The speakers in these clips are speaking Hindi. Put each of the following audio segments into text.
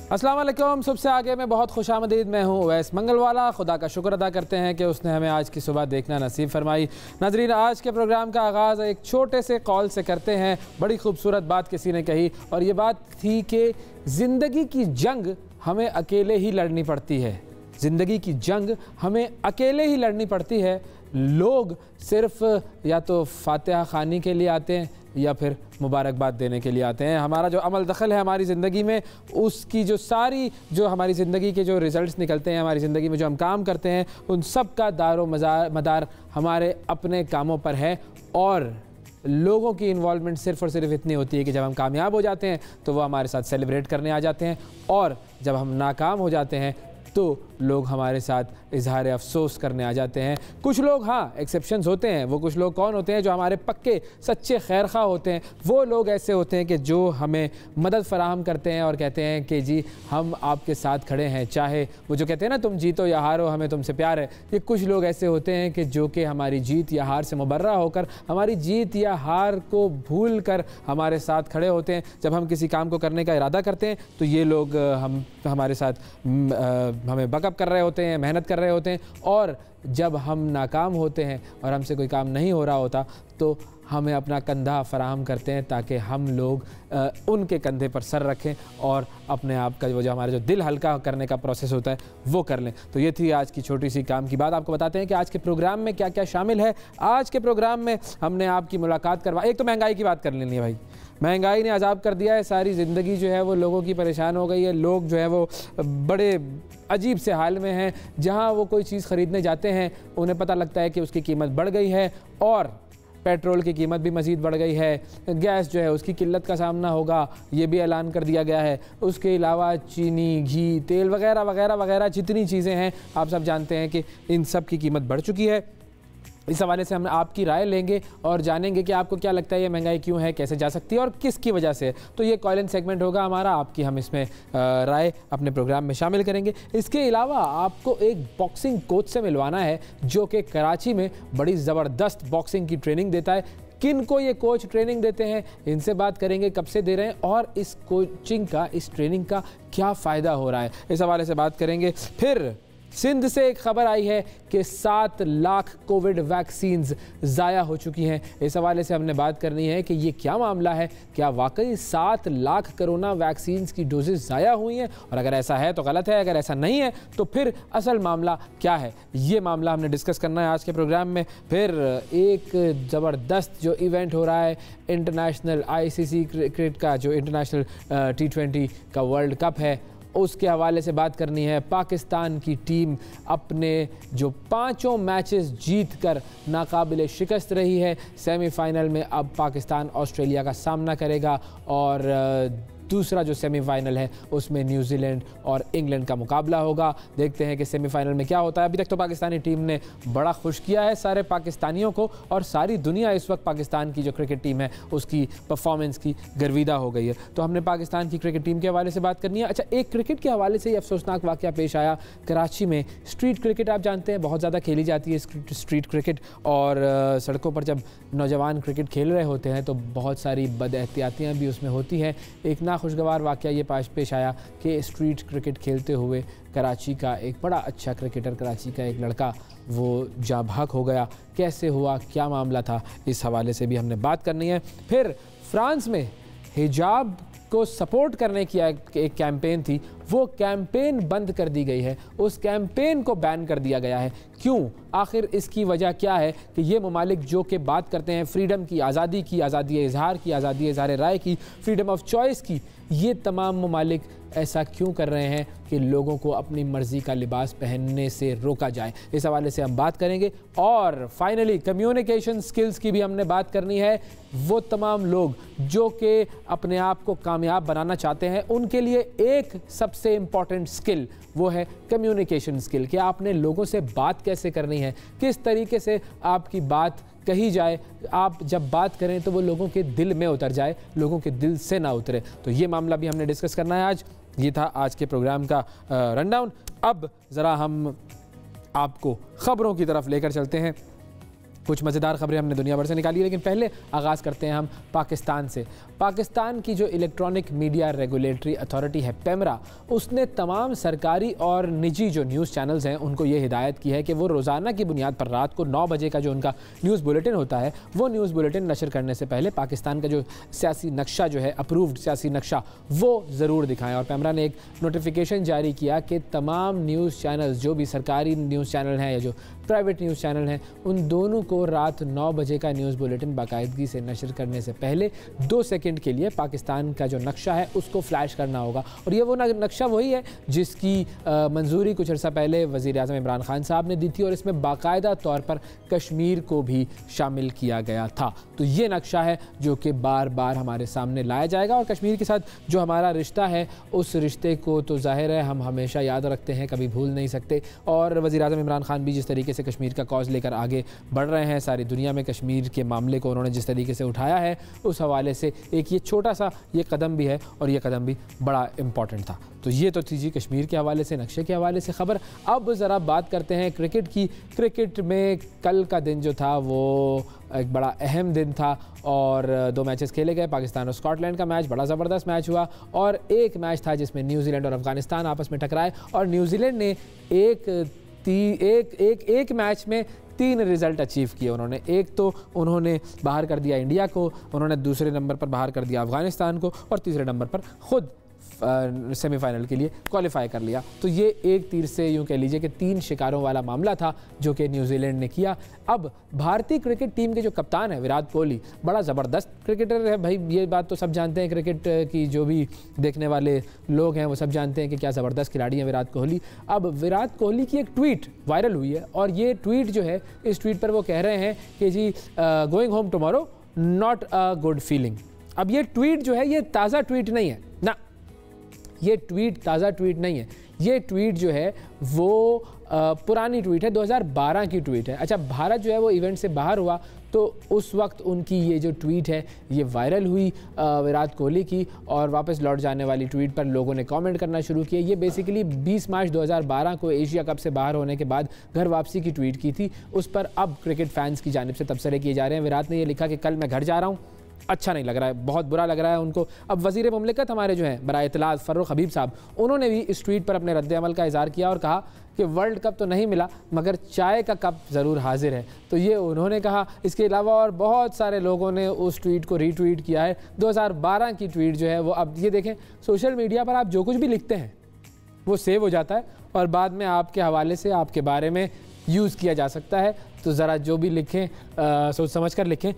अस्सलाम वालेकुम। सुबह से आगे मैं बहुत खुशामदीद मैं हूँ उवैस मंगलवाला। खुदा का शुक्र अदा करते हैं कि उसने हमें आज की सुबह देखना नसीब फरमाई। नाजरीन, आज के प्रोग्राम का आगाज़ एक छोटे से कॉल से करते हैं। बड़ी खूबसूरत बात किसी ने कही और ये बात थी कि ज़िंदगी की जंग हमें अकेले ही लड़नी पड़ती है। ज़िंदगी की जंग हमें अकेले ही लड़नी पड़ती है। लोग सिर्फ या तो फातिहा खानी के लिए आते हैं या फिर मुबारकबाद देने के लिए आते हैं। हमारा जो अमल दखल है हमारी ज़िंदगी में, उसकी जो हमारी ज़िंदगी के जो रिज़ल्ट्स निकलते हैं, हमारी ज़िंदगी में जो हम काम करते हैं, उन सब का दारो मदार हमारे अपने कामों पर है। और लोगों की इन्वॉल्वमेंट सिर्फ़ और सिर्फ इतनी होती है कि जब हम कामयाब हो जाते हैं तो वो हमारे साथ सेलिब्रेट करने आ जाते हैं, और जब हम नाकाम हो जाते हैं तो लोग हमारे साथ इजहार अफसोस करने आ जाते हैं। कुछ लोग, हाँ, एक्सेप्शंस होते हैं। वो कुछ लोग कौन होते हैं? जो हमारे पक्के सच्चे खैरखा होते हैं। वो लोग ऐसे होते हैं कि जो हमें मदद फराहम करते हैं और कहते हैं कि जी हम आपके साथ खड़े हैं, चाहे वो जो कहते हैं ना तुम जीतो या हारो हमें तुमसे प्यार है। ये कुछ लोग ऐसे होते हैं कि जो कि हमारी जीत या हार से मुबर्रा होकर, हमारी जीत या हार को भूल कर हमारे साथ खड़े होते हैं। जब हम किसी काम को करने का इरादा करते हैं तो ये लोग हमारे साथ हमें बैकअप कर रहे होते हैं, मेहनत कर रहे होते हैं। और जब हम नाकाम होते हैं और हमसे कोई काम नहीं हो रहा होता तो हमें अपना कंधा फराहम करते हैं ताकि हम लोग उनके कंधे पर सर रखें और अपने आप का जो हमारा जो दिल हल्का करने का प्रोसेस होता है वो कर लें। तो ये थी आज की छोटी सी काम की बात। आपको बताते हैं कि आज के प्रोग्राम में क्या क्या शामिल है। आज के प्रोग्राम में हमने आपकी मुलाकात करवा, एक तो महंगाई की बात कर लेनी है भाई। महंगाई ने अजाब कर दिया है। सारी ज़िंदगी जो है वो लोगों की परेशान हो गई है। लोग जो है वो बड़े अजीब से हाल में हैं। जहां वो कोई चीज़ ख़रीदने जाते हैं उन्हें पता लगता है कि उसकी कीमत बढ़ गई है, और पेट्रोल की कीमत भी मज़ीद बढ़ गई है। गैस जो है उसकी किल्लत का सामना होगा, ये भी ऐलान कर दिया गया है। उसके अलावा चीनी, घी, तेल वगैरह वगैरह वगैरह जितनी चीज़ें हैं आप सब जानते हैं कि इन सब की कीमत बढ़ चुकी है। इस हवाले से हम आपकी राय लेंगे और जानेंगे कि आपको क्या लगता है ये महंगाई क्यों है, कैसे जा सकती है और किसकी वजह से। तो ये कॉल इन सेगमेंट होगा हमारा, आपकी हम इसमें राय अपने प्रोग्राम में शामिल करेंगे। इसके अलावा आपको एक बॉक्सिंग कोच से मिलवाना है जो कि कराची में बड़ी ज़बरदस्त बॉक्सिंग की ट्रेनिंग देता है। किन को ये कोच ट्रेनिंग देते हैं, इनसे बात करेंगे, कब से दे रहे हैं और इस कोचिंग का, इस ट्रेनिंग का क्या फ़ायदा हो रहा है, इस हवाले से बात करेंगे। फिर सिंध से एक खबर आई है कि 7 लाख कोविड वैक्सीन्स ज़ाया हो चुकी हैं। इस हवाले से हमने बात करनी है कि ये क्या मामला है, क्या वाकई 7 लाख कोरोना वैक्सीन्स की डोजेज़ ज़ाया हुई हैं, और अगर ऐसा है तो गलत है, अगर ऐसा नहीं है तो फिर असल मामला क्या है। ये मामला हमने डिस्कस करना है आज के प्रोग्राम में। फिर एक ज़बरदस्त जो इवेंट हो रहा है, इंटरनेशनल ICC क्रिकेट का जो इंटरनेशनल T20 का वर्ल्ड कप है, उसके हवाले से बात करनी है। पाकिस्तान की टीम अपने जो 5 मैचेस जीत कर नाकाबिले शिकस्त रही है। सेमीफाइनल में अब पाकिस्तान ऑस्ट्रेलिया का सामना करेगा, और दूसरा जो सेमीफाइनल है उसमें न्यूजीलैंड और इंग्लैंड का मुकाबला होगा। देखते हैं कि सेमीफाइनल में क्या होता है। अभी तक तो पाकिस्तानी टीम ने बड़ा खुश किया है सारे पाकिस्तानियों को, और सारी दुनिया इस वक्त पाकिस्तान की जो क्रिकेट टीम है उसकी परफॉर्मेंस की गर्विदा हो गई है। तो हमने पाकिस्तान की क्रिकेट टीम के हवाले से बात करनी है। अच्छा, एक क्रिकेट के हवाले से ही अफसोसनाक वाक़या पेश आया कराची में। स्ट्रीट क्रिकेट आप जानते हैं बहुत ज़्यादा खेली जाती है स्ट्रीट क्रिकेट, और सड़कों पर जब नौजवान क्रिकेट खेल रहे होते हैं तो बहुत सारी बदएहतियातियाँ भी उसमें होती हैं। एक खुशगवार वाक़या ये पेश आया कि स्ट्रीट क्रिकेट खेलते हुए कराची का एक बड़ा अच्छा क्रिकेटर, कराची का एक लड़का, वो जाँ भाग हो गया। कैसे हुआ, क्या मामला था, इस हवाले से भी हमने बात करनी है। फिर फ्रांस में हिजाब को सपोर्ट करने की एक कैंपेन थी, वो कैंपेन बंद कर दी गई है। उस कैंपेन को बैन कर दिया गया है। क्यों, आखिर इसकी वजह क्या है कि ये ममालिक जो कि बात करते हैं फ्रीडम की, आज़ादी इजहार की, आज़ादी इजहार राय की, फ्रीडम ऑफ चॉइस की, ये तमाम ममालिक ऐसा क्यों कर रहे हैं कि लोगों को अपनी मर्ज़ी का लिबास पहनने से रोका जाए। इस हवाले से हम बात करेंगे। और फाइनली कम्युनिकेशन स्किल्स की भी हमने बात करनी है। वो तमाम लोग जो कि अपने आप को कामयाब बनाना चाहते हैं, उनके लिए एक सबसे इम्पॉर्टेंट स्किल वो है कम्युनिकेशन स्किल, कि आपने लोगों से बात कैसे करनी है, किस तरीके से आपकी बात कही जाए, आप जब बात करें तो वो लोगों के दिल में उतर जाए, लोगों के दिल से ना उतरे। तो ये मामला भी हमने डिस्कस करना है आज। ये था आज के प्रोग्राम का रनडाउन। अब ज़रा हम आपको ख़बरों की तरफ लेकर चलते हैं। कुछ मज़ेदार खबरें हमने दुनिया भर से निकाली, लेकिन पहले आगाज़ करते हैं हम पाकिस्तान से। पाकिस्तान की जो इलेक्ट्रॉनिक मीडिया रेगुलेटरी अथॉरिटी है पेमरा, उसने तमाम सरकारी और निजी जो न्यूज़ चैनल्स हैं उनको ये हिदायत की है कि वो रोज़ाना की बुनियाद पर रात को 9 बजे का जो उनका न्यूज़ बुलेटिन होता है वो न्यूज़ बुलेटिन नशर करने से पहले पाकिस्तान का जो सियासी नक्शा जो है, अप्रूव्ड सियासी नक्शा, वो ज़रूर दिखाएं। और पेमरा ने एक नोटिफिकेशन जारी किया कि तमाम न्यूज़ चैनल्स, जो भी सरकारी न्यूज़ चैनल हैं या जो प्राइवेट न्यूज़ चैनल हैं, उन दोनों को रात 9 बजे का न्यूज़ बुलेटिन बाकायदगी से नशर करने से पहले 2 सेकंड के लिए पाकिस्तान का जो नक्शा है उसको फ्लैश करना होगा। और ये वो नक्शा वही है जिसकी मंजूरी कुछ अर्सा पहले वज़ीर आज़म इमरान खान साहब ने दी थी और इसमें बाकायदा तौर पर कश्मीर को भी शामिल किया गया था। तो ये नक्शा है जो कि बार बार हमारे सामने लाया जाएगा और कश्मीर के साथ जो हमारा रिश्ता है उस रिश्ते को तो ज़ाहिर है हम हमेशा याद रखते हैं, कभी भूल नहीं सकते। और वज़ीर आज़म इमरान खान भी जिस तरीके से कश्मीर का कॉज लेकर आगे बढ़ रहे हैं, सारी दुनिया में कश्मीर के मामले को उन्होंने जिस तरीके से उठाया है, उस हवाले से एक ये छोटा सा ये कदम भी है और ये कदम भी बड़ा इम्पॉर्टेंट था। तो ये तो थी जी कश्मीर के हवाले से, नक्शे के हवाले से खबर। अब ज़रा बात करते हैं क्रिकेट की। क्रिकेट में कल का दिन जो था वो एक बड़ा अहम दिन था और 2 मैचेस खेले गए। पाकिस्तान और स्कॉटलैंड का मैच बड़ा ज़बरदस्त मैच हुआ और एक मैच था जिसमें न्यूजीलैंड और अफगानिस्तान आपस में टकराए और न्यूजीलैंड ने एक मैच में 3 रिज़ल्ट अचीव किए। उन्होंने एक तो उन्होंने बाहर कर दिया इंडिया को, उन्होंने दूसरे नंबर पर बाहर कर दिया अफगानिस्तान को और तीसरे नंबर पर ख़ुद सेमीफाइनल के लिए क्वालिफाई कर लिया। तो ये एक तीर से यूँ कह लीजिए कि 3 शिकारों वाला मामला था जो कि न्यूजीलैंड ने किया। अब भारतीय क्रिकेट टीम के जो कप्तान है विराट कोहली, बड़ा ज़बरदस्त क्रिकेटर है भाई, ये बात तो सब जानते हैं। क्रिकेट की जो भी देखने वाले लोग हैं वो सब जानते हैं कि क्या ज़बरदस्त खिलाड़ी हैं विराट कोहली। अब विराट कोहली की एक ट्वीट वायरल हुई है और ये ट्वीट जो है, इस ट्वीट पर वो कह रहे हैं कि जी going home tomorrow not a good feeling. अब ये ट्वीट जो है ये ताज़ा ट्वीट नहीं है ना, ये ट्वीट ताज़ा ट्वीट नहीं है, ये ट्वीट जो है वो पुरानी ट्वीट है, 2012 की ट्वीट है। अच्छा, भारत जो है वो इवेंट से बाहर हुआ तो उस वक्त उनकी ये जो ट्वीट है ये वायरल हुई विराट कोहली की और वापस लौट जाने वाली ट्वीट पर लोगों ने कमेंट करना शुरू किया। ये बेसिकली 20 मार्च 2012 को एशिया कप से बाहर होने के बाद घर वापसी की ट्वीट की थी। उस पर अब क्रिकेट फैंस की जानिब से तबसरे किए जा रहे हैं। विराट ने ये लिखा कि कल मैं घर जा रहा हूँ, अच्छा नहीं लग रहा है, बहुत बुरा लग रहा है उनको। अब वज़ीर मुमलिकत हमारे जो हैं बराए इत्तलात फ़र्रुख हबीब साहब, उन्होंने भी इस ट्वीट पर अपने रद्द-ए-अमल का इज़हार किया और कहा कि वर्ल्ड कप तो नहीं मिला मगर चाय का कप ज़रूर हाजिर है। तो ये उन्होंने कहा। इसके अलावा और बहुत सारे लोगों ने उस ट्वीट को रीट्वीट किया है। 2012 की ट्वीट जो है वो, अब ये देखें, सोशल मीडिया पर आप जो कुछ भी लिखते हैं वो सेव हो जाता है और बाद में आपके हवाले से आपके बारे में यूज़ किया जा सकता है। तो ज़रा जो भी लिखें सोच समझ कर लिखें।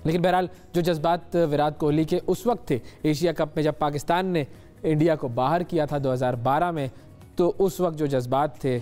लेकिन बहरहाल जो जज्बात विराट कोहली के उस वक्त थे एशिया कप में, जब पाकिस्तान ने इंडिया को बाहर किया था 2012 में, तो उस वक्त जो जज्बात थे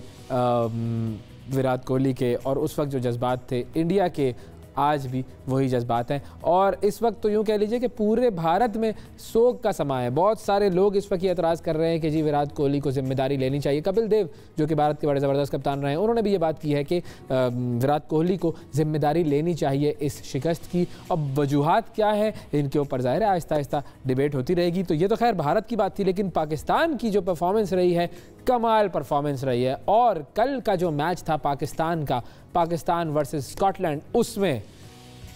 विराट कोहली के और उस वक्त जो जज्बात थे इंडिया के, आज भी वही जज्बात हैं। और इस वक्त तो यूँ कह लीजिए कि पूरे भारत में सोग का समा है। बहुत सारे लोग इस वक्त ये एतराज़ कर रहे हैं कि जी विराट कोहली को जिम्मेदारी लेनी चाहिए। कपिल देव जो कि भारत के बड़े ज़बरदस्त कप्तान रहे हैं, उन्होंने भी ये बात की है कि विराट कोहली को जिम्मेदारी लेनी चाहिए इस शिकस्त की। अब वजूहात क्या है इनके ऊपर ज़ाहिर है आहिस्ता आहिस्ता डिबेट होती रहेगी। तो ये तो खैर भारत की बात थी, लेकिन पाकिस्तान की जो परफॉर्मेंस रही है, कमाल परफॉर्मेंस रही है। और कल का जो मैच था पाकिस्तान का, पाकिस्तान वर्सेस स्कॉटलैंड, उसमें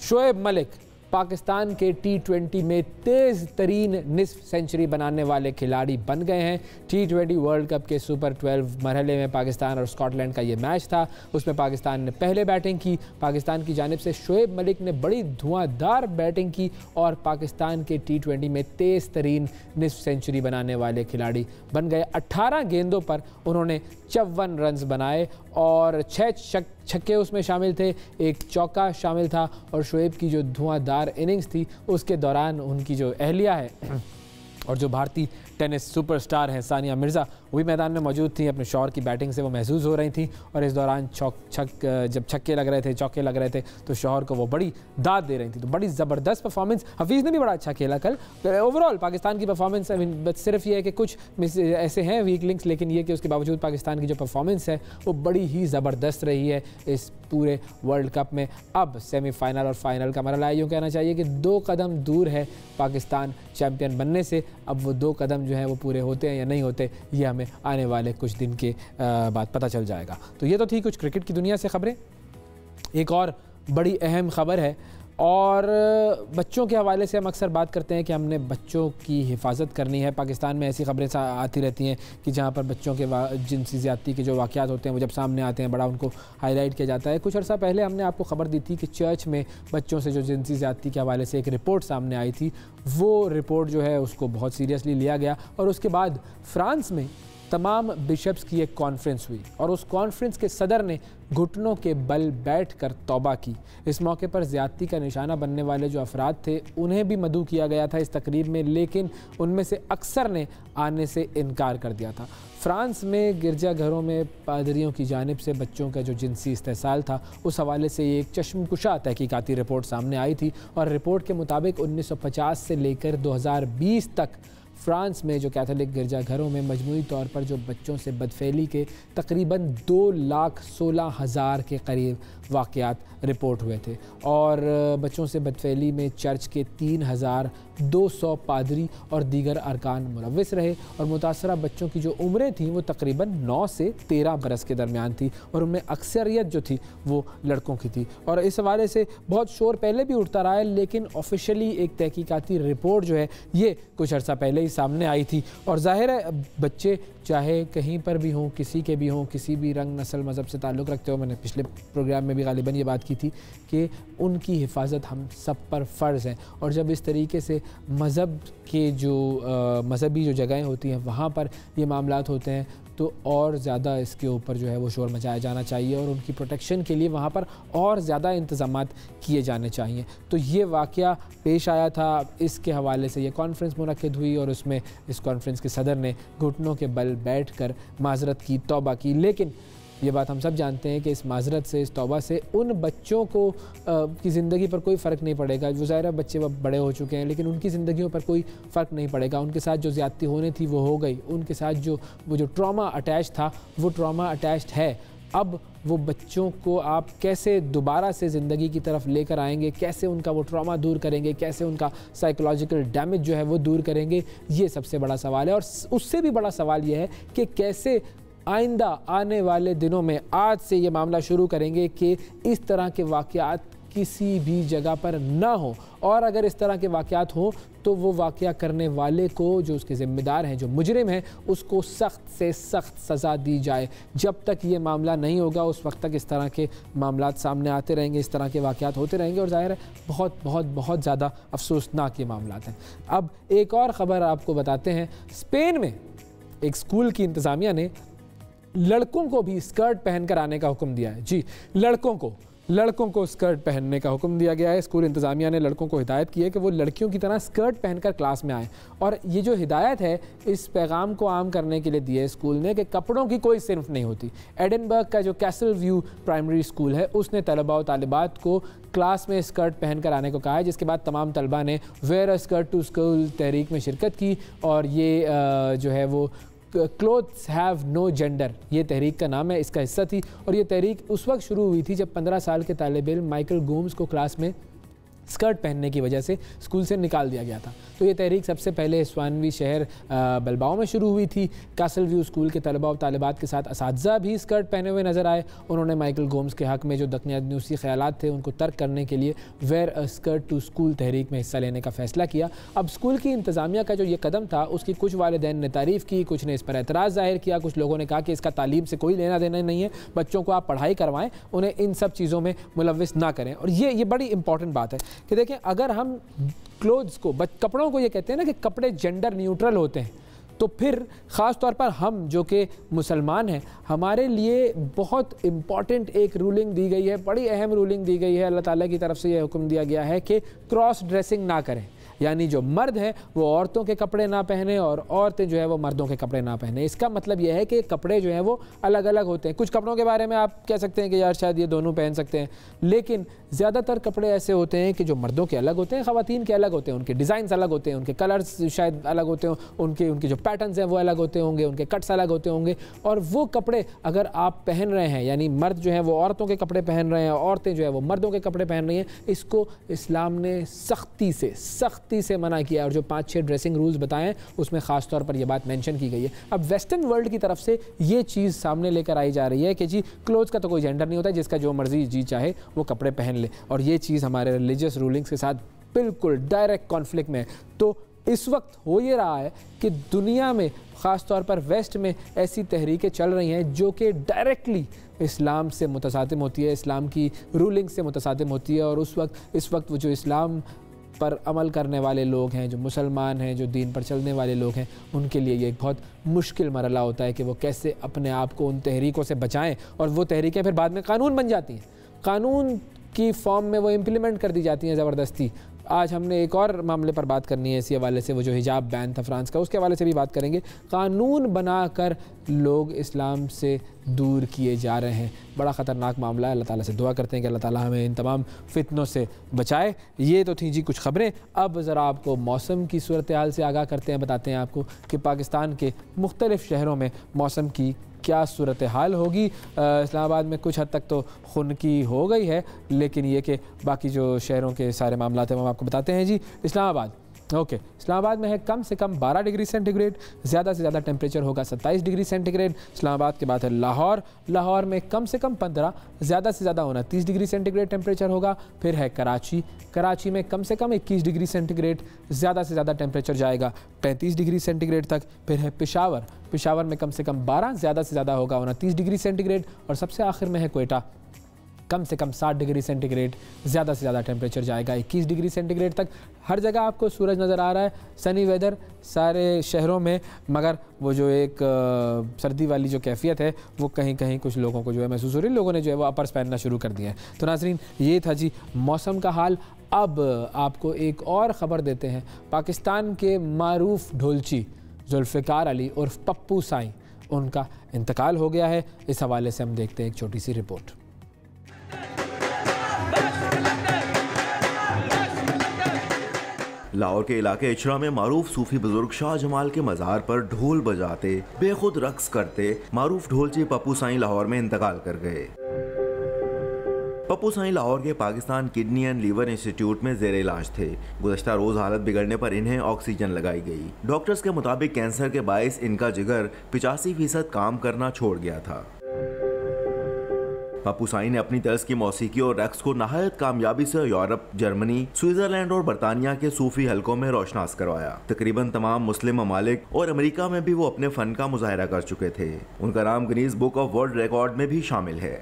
शोएब मलिक पाकिस्तान के T20 में तेज़ तरीन निस्फ सेंचुरी बनाने वाले खिलाड़ी बन गए हैं। T20 वर्ल्ड कप के सुपर 12 मरहले में पाकिस्तान और स्कॉटलैंड का ये मैच था। उसमें पाकिस्तान ने पहले बैटिंग की। पाकिस्तान की जानिब से शोएब मलिक ने बड़ी धुआंधार बैटिंग की और पाकिस्तान के T20 में तेज़ तरीन निस्फ सेंचुरी बनाने वाले खिलाड़ी बन गए। 18 गेंदों पर उन्होंने 54 रन्स बनाए और 6 छक्के उसमें शामिल थे, 1 चौका शामिल था। और शोएब की जो धुआंधार इनिंग्स थी उसके दौरान उनकी जो अहलिया है और जो भारतीय टेनिस सुपरस्टार हैं सानिया मिर्ज़ा, वो भी मैदान में मौजूद थी। अपने शौहर की बैटिंग से वो महसूस हो रही थी और इस दौरान जब छक्के लग रहे थे, चौके लग रहे थे, तो शौहर को वो बड़ी दाद दे रही थी। तो बड़ी ज़बरदस्त परफॉर्मेंस। हफीज़ ने भी बड़ा अच्छा खेला कल। ओवरऑल पाकिस्तान की परफॉर्मेंस, बस सिर्फ ये है कि कुछ ऐसे हैं वीक लिंक्स, लेकिन ये कि उसके बावजूद पाकिस्तान की जो परफॉर्मेंस है वो बड़ी ही ज़बरदस्त रही है इस पूरे वर्ल्ड कप में। अब सेमीफाइनल और फाइनल का मरहला यूँ कहना चाहिए कि 2 कदम दूर है पाकिस्तान चैम्पियन बनने से। अब वो 2 कदम जो है वो पूरे होते हैं या नहीं होते, ये हमें आने वाले कुछ दिन के बाद पता चल जाएगा। तो ये तो थी कुछ क्रिकेट की दुनिया से खबरें। एक और बड़ी अहम ख़बर है और बच्चों के हवाले से हम अक्सर बात करते हैं कि हमने बच्चों की हिफाजत करनी है। पाकिस्तान में ऐसी खबरें आती रहती हैं कि जहाँ पर बच्चों के जिनसी ज़्यादती के जो वाक़यात होते हैं वो जब सामने आते हैं बड़ा उनको हाईलाइट किया जाता है। कुछ अर्सा पहले हमने आपको खबर दी थी कि चर्च में बच्चों से जो जिनसी ज़्यादती के हवाले से एक रिपोर्ट सामने आई थी, वो रिपोर्ट जो है उसको बहुत सीरियसली लिया गया और उसके बाद फ्रांस में तमाम बिशप्स की एक कॉन्फ्रेंस हुई और उस कॉन्फ्रेंस के सदर ने घुटनों के बल बैठकर तौबा की। इस मौके पर ज़्यादती का निशाना बनने वाले जो अफराद थे उन्हें भी मदऊ किया गया था इस तकरीब में, लेकिन उनमें से अक्सर ने आने से इनकार कर दिया था। फ्रांस में गिरजाघरों में पादरियों की जानिब से बच्चों का जो जिनसी इस्तेसाल था उस हवाले से एक चश्मकुशा तहकीकाती रिपोर्ट सामने आई थी और रिपोर्ट के मुताबिक 1950 से लेकर 2020 तक फ्रांस में जो कैथोलिक गिरजाघरों में मजमूई तौर पर जो बच्चों से बदफेली के तकरीबन 2,16,000 के करीब वाक़यात रिपोर्ट हुए थे और बच्चों से बदफेली में चर्च के 3,200 पादरी और दीगर अरकान मुलव्विस रहे और मुतासरा बच्चों की जो उम्रें थीं वो तकरीबन 9 से 13 बरस के दरमियान थी और उनमें अक्सरियत जो थी वो लड़कों की थी। और इस हवाले से बहुत शोर पहले भी उठता रहा है, लेकिन ऑफिशियली एक तहकीकाती रिपोर्ट जो है ये कुछ अर्सा पहले ही सामने आई थी और ज़ाहिर है बच्चे चाहे कहीं पर भी हों, किसी के भी हों, किसी भी रंग नस्ल मज़हब से ताल्लुक़ रखते हो, मैंने पिछले प्रोग्राम में भी गालिबन ये बात की थी कि उनकी हिफाजत हम सब पर फ़र्ज़ है। और जब इस तरीके से मज़हब के जो मज़हबी जो जगहें होती हैं वहाँ पर ये मामलात होते हैं तो और ज़्यादा इसके ऊपर जो है वो शोर मचाया जाना चाहिए और उनकी प्रोटेक्शन के लिए वहाँ पर और ज़्यादा इंतज़ामात किए जाने चाहिए। तो ये वाक़या पेश आया था, इसके हवाले से ये कॉन्फ्रेंस मुनक्किद हुई और उसमें इस कॉन्फ्रेंस के सदर ने घुटनों के बल बैठकर माज़रत की, तौबा की। लेकिन ये बात हम सब जानते हैं कि इस माज़रत से, इस तौबा से उन बच्चों को की ज़िंदगी पर कोई फ़र्क नहीं पड़ेगा। वो ज़ाहिर है बच्चे बड़े हो चुके हैं, लेकिन उनकी ज़िंदगियों पर कोई फ़र्क नहीं पड़ेगा। उनके साथ जो ज़्यादती होने थी वो हो गई, उनके साथ जो ट्रॉमा अटैच था वो ट्रॉमा अटैच्ड है। अब वो बच्चों को आप कैसे दोबारा से ज़िंदगी की तरफ लेकर आएंगे, कैसे उनका वो ट्रॉमा दूर करेंगे, कैसे उनका साइकोलॉजिकल डैमेज जो है वो दूर करेंगे, ये सबसे बड़ा सवाल है। और उससे भी बड़ा सवाल ये है कि कैसे आइंदा आने वाले दिनों में आज से ये मामला शुरू करेंगे कि इस तरह के वाक़यात किसी भी जगह पर ना हो, और अगर इस तरह के वाक़यात हों तो वो वाक़या करने वाले को, जो उसके ज़िम्मेदार हैं, जो मुजरिम हैं, उसको सख्त से सख्त सज़ा दी जाए। जब तक ये मामला नहीं होगा उस वक्त तक इस तरह के मामलात सामने आते रहेंगे, इस तरह के वाक़यात होते रहेंगे और ज़ाहिर है बहुत बहुत बहुत ज़्यादा अफसोसनाक ये मामलात हैं। अब एक और ख़बर आपको बताते हैं, स्पेन में एक स्कूल की इंतज़ामिया ने लड़कों को भी स्कर्ट पहनकर आने का हुक्म दिया है। जी, लड़कों को स्कर्ट पहनने का हुक्म दिया गया है। स्कूल इंतज़ामिया ने लड़कों को हिदायत की है कि वो लड़कियों की तरह स्कर्ट पहनकर क्लास में आएँ। और ये जो हिदायत है इस पैगाम को आम करने के लिए दी है स्कूल ने कि कपड़ों की कोई सिर्फ नहीं होती। एडिनबर्ग का जो कैसल व्यू प्राइमरी स्कूल है उसने तलबा और तालिबात को क्लास में स्कर्ट पहनकर आने को कहा है, जिसके बाद तमाम तलबा ने wear a skirt to school तहरीक में शिरकत की और ये जो है वो क्लोथ्स हैव नो जेंडर, ये तहरीक का नाम है, इसका हिस्सा थी। और ये तहरीक उस वक्त शुरू हुई थी जब 15 साल के तालिब इल्म माइकल गोम्स को क्लास में स्कर्ट पहनने की वजह से स्कूल से निकाल दिया गया था। तो ये तहरीक सबसे पहले स्वानवी शहर बलबाओ में शुरू हुई थी। कासल व्यू स्कूल के तलबा और तालिबात के साथ असातिज़ा भी स्कर्ट पहने हुए नज़र आए। उन्होंने माइकल गोम्स के हक़ में जो दकनियानूसी ख़यालात थे उनको तर्क करने के लिए wear a skirt to school तहरीक में हिस्सा लेने का फ़ैसला किया। अब स्कूल की इंतज़ामिया का जो ये कदम था उसकी कुछ वालिदैन ने तारीफ़ की, कुछ ने इस पर एतराज़ ज़ाहिर किया, कुछ लोगों ने कहा कि इसका तालीम से कोई लेना देना नहीं है, बच्चों को आप पढ़ाई करवाएं, उन्हें इन सब चीज़ों में मुलव्विस ना करें। और ये बड़ी इंपॉर्टेंट बात है कि देखें, अगर हम क्लोथ्स को, कपड़ों को, ये कहते हैं ना कि कपड़े जेंडर न्यूट्रल होते हैं, तो फिर ख़ास तौर पर हम जो कि मुसलमान हैं, हमारे लिए बहुत इम्पॉर्टेंट एक रूलिंग दी गई है, बड़ी अहम रूलिंग दी गई है। अल्लाह ताला की तरफ से यह हुक्म दिया गया है कि क्रॉस ड्रेसिंग ना करें, यानी जो मर्द हैं वो औरतों के कपड़े ना पहने और औरतें जो है वो मर्दों के कपड़े ना पहने। इसका मतलब यह है कि कपड़े जो हैं वो अलग अलग होते हैं। कुछ कपड़ों के बारे में आप कह सकते हैं कि यार शायद ये दोनों पहन सकते हैं, लेकिन ज़्यादातर कपड़े ऐसे होते हैं कि जो मर्दों के अलग होते हैं, ख़वातीन के अलग होते हैं, उनके डिज़ाइंस अलग होते हैं, उनके कलर्स शायद अलग होते हों, उनके जो पैटर्न्स हैं वो अलग होते होंगे, उनके कट्स अलग होते होंगे। और वो कपड़े अगर आप पहन रहे हैं, यानी मर्द जो है वो औरतों के कपड़े पहन रहे हैं, औरतें जो है वो मर्दों के कपड़े पहन रही हैं, इसको इस्लाम ने सख्ती सख्ती से मना किया, और जो 5-6 ड्रेसिंग रूल्स बताएं उसमें ख़ास तौर पर यह बात मेंशन की गई है। अब वेस्टर्न वर्ल्ड की तरफ से ये चीज़ सामने लेकर आई जा रही है कि जी क्लोथ्स का तो कोई जेंडर नहीं होता, जिसका जो मर्जी जी चाहे वो कपड़े पहन ले, और ये चीज़ हमारे रिलीजियस रूलिंग्स के साथ बिल्कुल डायरेक्ट कॉन्फ्लिक्ट में है। तो इस वक्त हो ये रहा है कि दुनिया में ख़ास तौर पर वेस्ट में ऐसी तहरीकें चल रही हैं जो कि डायरेक्टली इस्लाम से मुतसातिम होती है, इस्लाम की रूलिंग से मुतसातिम होती है। और इस वक्त वो जो इस्लाम पर अमल करने वाले लोग हैं, जो मुसलमान हैं, जो दीन पर चलने वाले लोग हैं, उनके लिए ये एक बहुत मुश्किल मरहला होता है कि वो कैसे अपने आप को उन तहरीकों से बचाएं। और वो तहरीकें फिर बाद में कानून बन जाती हैं, कानून की फॉर्म में वो इम्प्लीमेंट कर दी जाती हैं ज़बरदस्ती। आज हमने एक और मामले पर बात करनी है इसी हवाले से, वो जो हिजाब बैन था फ्रांस का, उसके हवाले से भी बात करेंगे। कानून बनाकर लोग इस्लाम से दूर किए जा रहे हैं, बड़ा ख़तरनाक मामला है। अल्लाह ताला से दुआ करते हैं कि अल्लाह ताला हमें इन तमाम फितनों से बचाए। ये तो थी जी कुछ ख़बरें। अब ज़रा आपको मौसम की सूरत हाल से आगाह करते हैं, बताते हैं आपको कि पाकिस्तान के मुख्तलिफ़ शहरों में मौसम की क्या सूरत हाल होगी। इस्लामाबाद में कुछ हद तक तो खुनकी हो गई है, लेकिन ये कि बाकी जो शहरों के सारे मामला हैं हम आपको बताते हैं जी। इस्लामाबाद इस्लामाबाद में है कम से कम 12 डिग्री सेंटीग्रेड, ज़्यादा से ज़्यादा टेम्परेचर होगा 27 डिग्री सेंटीग्रेड। इस्लामाबाद के बाद है लाहौर में कम से कम 15, ज़्यादा से ज़्यादा 29 डिग्री सेंटीग्रेड टेम्परेचर होगा। फिर है कराची में कम से कम 21 डिग्री सेंटीग्रेड, ज़्यादा से ज़्यादा टेम्परेचर जाएगा 35 डिग्री सेंटीग्रेड तक। फिर है पेशावर में कम से कम 12, ज़्यादा से ज़्यादा होगा 29 डिग्री सेंटीग्रेड। और सबसे आखिर में है क्वेटा, कम से कम 60 डिग्री सेंटीग्रेड, ज़्यादा से ज़्यादा टेम्परेचर जाएगा 21 डिग्री सेंटीग्रेड तक। हर जगह आपको सूरज नज़र आ रहा है, सनी वेदर सारे शहरों में, मगर वो जो एक सर्दी वाली जो कैफियत है वो कहीं कहीं कुछ लोगों को जो है महसूस हो रही है। लोगों ने जो है वो अपर्स पहनना शुरू कर दिया है। तो नाज़रीन, ये था जी मौसम का हाल। अब आपको एक और ख़बर देते हैं। पाकिस्तान के मारूफ ढोलची जुल्फ़िकार अली उर्फ पप्पू साईं, उनका इंतकाल हो गया है। इस हवाले से हम देखते हैं एक छोटी सी रिपोर्ट। लाहौर के इलाके इचरा में मारूफ सूफी बुजुर्ग शाह जमाल के मज़ार पर ढोल बजाते बेखुद रक्स करते मारूफ ढोलची पप्पू साईं लाहौर में इंतकाल कर गए। पप्पू साईं लाहौर के Pakistan kidney and liver institute में जेर इलाज थे। गुज़श्ता रोज हालत बिगड़ने पर इन्हें ऑक्सीजन लगाई गई। डॉक्टर्स के मुताबिक कैंसर के बायस इनका जिगर 85% काम करना छोड़ गया था। पप्पू साईं ने अपनी तर्ज की मौसीकी और रक्स को नहायत कामयाबी से यूरोप, जर्मनी, स्विट्जरलैंड और बरतानिया के सूफी हलकों में रोशनास करवाया। तकरीबन तमाम मुस्लिम ममालिक और अमेरिका में भी वो अपने फन का मुजाहरा कर चुके थे। उनका नाम Guinness book of world record में भी शामिल है।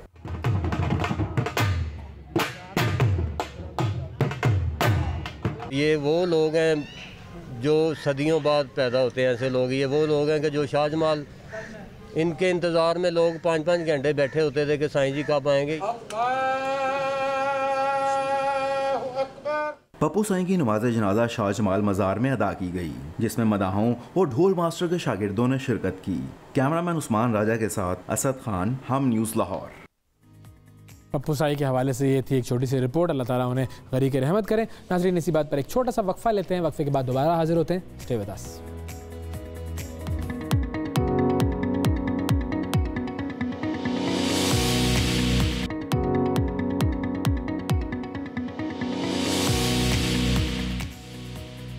ये वो लोग हैं जो सदियों बाद पैदा होते हैं, ऐसे लोग। ये वो लोग हैं कि जो शाहजमाल, इनके इंतज़ार में लोग 5-5 घंटे बैठे होते थे कि साईं जी कब आएंगे। पप्पू साईं की नमाज जनाजा शाह जमाल मज़ार में अदा की गई, जिसमें मदाहों और ढोल मास्टर के शागिर्दों ने शिरकत की। कैमरामैन उस्मान राजा के साथ असद खान, हम न्यूज़ लाहौर। पप्पू साईं के हवाले से ये थी एक छोटी सी रिपोर्ट। अल्लाह ताला उन्हें गरीक रहमत करें। नाज़रीन, इसी बात पर एक छोटा सा वक्फा लेते हैं, वक्फे के बाद दोबारा हाजिर होते हैं। Stay with us.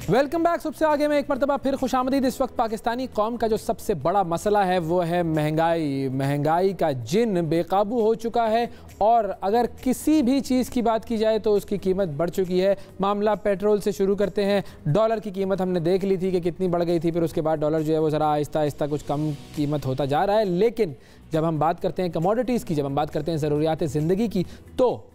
Welcome back. सबसे आगे में एक मरतबा फिर खुशामदीद। इस वक्त पाकिस्तानी कौम का जो सबसे बड़ा मसला है वो है महंगाई का जिन बेकाबू हो चुका है। और अगर किसी भी चीज़ की बात की जाए तो उसकी कीमत बढ़ चुकी है। मामला पेट्रोल से शुरू करते हैं। डॉलर की कीमत हमने देख ली थी कि कितनी बढ़ गई थी, फिर उसके बाद डॉलर जो है वो ज़रा आहिस्ता आहिस्ता कुछ कम कीमत होता जा रहा है। लेकिन जब हम बात करते हैं कमोडिटीज़ की, जब हम बात करते हैं ज़रूरियात ज़िंदगी की, तो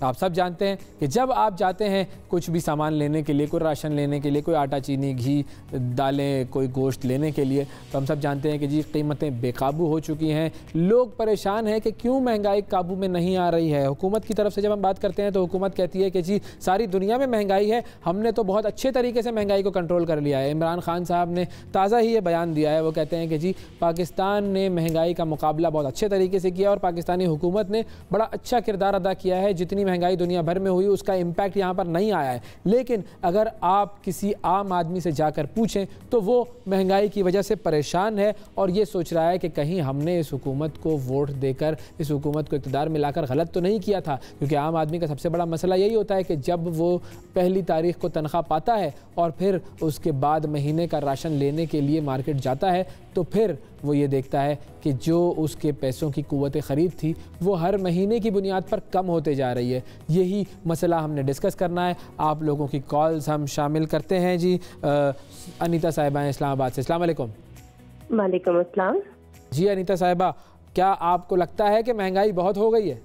आप सब जानते हैं कि जब आप जाते हैं कुछ भी सामान लेने के लिए, कोई राशन लेने के लिए, कोई आटा, चीनी, घी, दालें, कोई गोश्त लेने के लिए, तो हम सब जानते हैं कि जी कीमतें बेकाबू हो चुकी हैं। लोग परेशान हैं कि क्यों महंगाई काबू में नहीं आ रही है। हुकूमत की तरफ से जब हम बात करते हैं तो हुकूमत कहती है कि जी सारी दुनिया में महंगाई है, हमने तो बहुत अच्छे तरीके से महंगाई को कंट्रोल कर लिया है। इमरान खान साहब ने ताज़ा ही ये बयान दिया है। वो कहते हैं कि जी पाकिस्तान ने महंगाई का मुकाबला बहुत अच्छे तरीके से किया और पाकिस्तानी हुकूमत ने बड़ा अच्छा किरदार अदा किया है। जितनी जितनी महंगाई दुनिया भर में हुई उसका इम्पैक्ट यहाँ पर नहीं आया है। लेकिन अगर आप किसी आम आदमी से जाकर पूछें तो वो महंगाई की वजह से परेशान है और ये सोच रहा है कि कहीं हमने इस हुकूमत को वोट देकर, इस हुकूमत को इक़्तिदार में लाकर गलत तो नहीं किया था। क्योंकि आम आदमी का सबसे बड़ा मसला यही होता है कि जब वो पहली तारीख को तनख्वाह पाता है और फिर उसके बाद महीने का राशन लेने के लिए मार्केट जाता है तो फिर वो ये देखता है कि जो उसके पैसों की कुव्वत ख़रीद थी वो हर महीने की बुनियाद पर कम होते जा रही है। यही मसला हमने डिस्कस करना है। आप लोगों की कॉल्स हम शामिल करते हैं जी। अनीता साहिबा हैं इस्लामाबाद से। अस्सलाम वालेकुम। वालेकुम अस्सलाम। जी अनीता साहिबा, क्या आपको लगता है कि महंगाई बहुत हो गई है?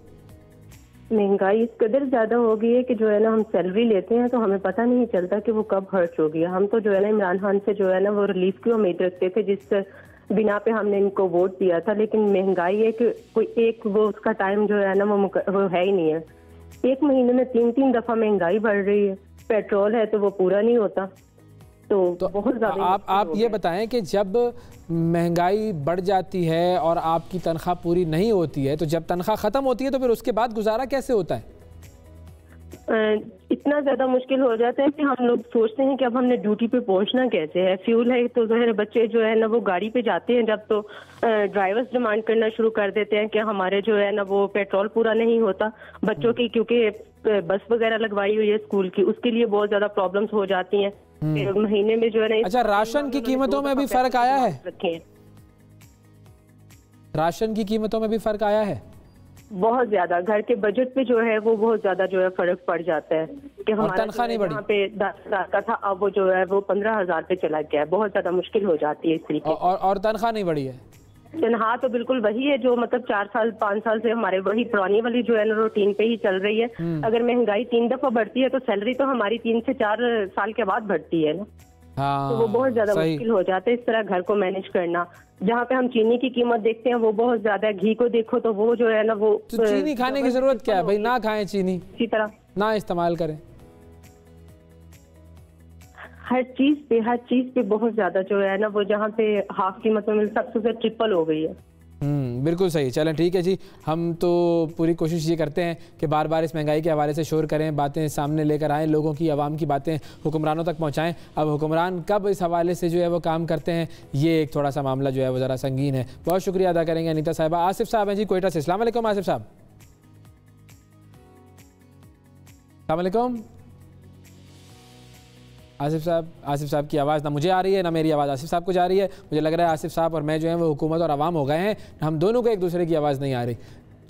महंगाई इस कदर ज़्यादा हो गई है कि जो है ना हम सैलरी लेते हैं तो हमें पता नहीं चलता कि वो कब खर्च हो गया। हम तो जो है ना इमरान खान से जो है ना वो रिलीफ की उम्मीद रखते थे जिस बिना पे हमने इनको वोट दिया था। लेकिन महंगाई है कि कोई एक वो उसका टाइम जो है ना वो है ही नहीं है। एक महीने में 3-3 दफ़ा महंगाई बढ़ रही है। पेट्रोल है तो वो पूरा नहीं होता। तो बहुत ज़्यादा आप ये बताएं कि जब महंगाई बढ़ जाती है और आपकी तनख्वाह पूरी नहीं होती है तो जब तनख्वाह ख़त्म होती है तो फिर उसके बाद गुजारा कैसे होता है? इतना ज़्यादा मुश्किल हो जाता है कि हम लोग सोचते हैं कि अब हमने ड्यूटी पे पहुंचना कैसे है। फ्यूल है तो जो है बच्चे जो है ना वो गाड़ी पे जाते हैं जब तो ड्राइवर्स डिमांड करना शुरू कर देते हैं कि हमारे जो है ना वो पेट्रोल पूरा नहीं होता। बच्चों की क्योंकि बस वगैरह लगवाई हुई है स्कूल की, उसके लिए बहुत ज़्यादा प्रॉब्लम्स हो जाती हैं। महीने में जो है ना। अच्छा, राशन की कीमतों में भी फ़र्क आया है? राशन की कीमतों में भी फ़र्क आया है? बहुत ज्यादा। घर के बजट पे जो है वो बहुत ज्यादा जो है फर्क पड़ जाता है कि हमारा तनख्वाह नहीं बढ़ी। यहाँ पे 10,000 का था अब वो जो है वो 15,000 पे चला गया है। बहुत ज्यादा मुश्किल हो जाती है इस तरीके। और तनख्वाह नहीं बढ़ी है? तनख्वाह तो बिल्कुल वही है जो मतलब 4-5 साल से हमारे वही पुरानी वाली जो है ना रूटीन पे ही चल रही है। अगर महंगाई 3 दफा बढ़ती है तो सैलरी तो हमारी 3 से 4 साल के बाद बढ़ती है ना। तो वो बहुत ज्यादा मुश्किल हो जाता है इस तरह घर को मैनेज करना। जहाँ पे हम चीनी की कीमत देखते हैं वो बहुत ज्यादा है। घी को देखो तो वो जो है ना वो तो चीनी खाने की जरूरत क्या है भाई? ना खाएं चीनी, इसी तरह ना इस्तेमाल करें। हर चीज पे बहुत ज्यादा जो है ना वो जहाँ पे हाफ कीमत में सबसे ज्यादा ट्रिपल हो गई है। बिल्कुल सही। चलें ठीक है जी, हम तो पूरी कोशिश ये करते हैं कि बार बार इस महंगाई के हवाले से शोर करें, बातें सामने लेकर आएँ, लोगों की, आवाम की बातें हुक्मरानों तक पहुँचाएँ। अब हुक्मरान कब इस हवाले से जो है वो काम करते हैं, ये एक थोड़ा सा मामला जो है वो ज़रा संगीन है। बहुत शुक्रिया अदा करेंगे अनीता साहिबा। आसिफ साहब हैं जी कोयटा से। अस्सलाम वालेकुम आसिफ साहब। अस्सलाम वालेकुम आसिफ साहब की आवाज़ ना मुझे आ रही है ना मेरी आवाज़ आसिफ साहब को जा रही है। मुझे लग रहा है आसिफ साहब और मैं जो है वो हुकूमत और आवाम हो गए हैं, हम दोनों को एक दूसरे की आवाज़ नहीं आ रही।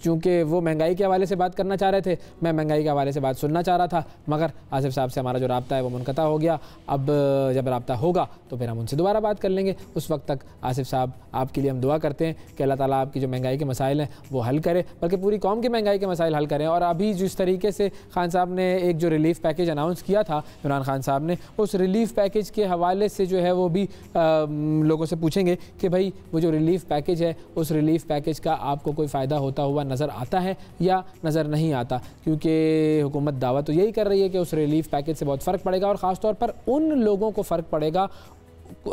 चूँकि वो महंगाई के हवाले से बात करना चाह रहे थे, मैं महंगाई के हवाले से बात सुनना चाह रहा था, मगर आसिफ साहब से हमारा जो राब्ता है वो मुनक़ता हो गया। अब जब राब्ता होगा तो फिर हम उनसे दोबारा बात कर लेंगे। उस वक्त तक आसिफ साहब आपके लिए हम दुआ करते हैं कि अल्लाह ताला आपकी जो महंगाई के मसाइल हैं वो हल करे, बल्कि पूरी कौम की महंगाई के मसाइल हल करें। और अभी जिस तरीके से खान साहब ने एक जो रिलीफ पैकेज अनाउंस किया था, इमरान खान साहब ने, उस रिलीफ पैकेज के हवाले से जो है वो भी लोगों से पूछेंगे कि भाई वो जो रिलीफ पैकेज है उस रिलीफ पैकेज का आपको कोई फ़ायदा होता हुआ नज़र आता है या नज़र नहीं आता। क्योंकि हुकूमत दावा तो यही कर रही है कि उस रिलीफ पैकेज से बहुत फ़र्क पड़ेगा और ख़ास तौर पर उन लोगों को फ़र्क पड़ेगा,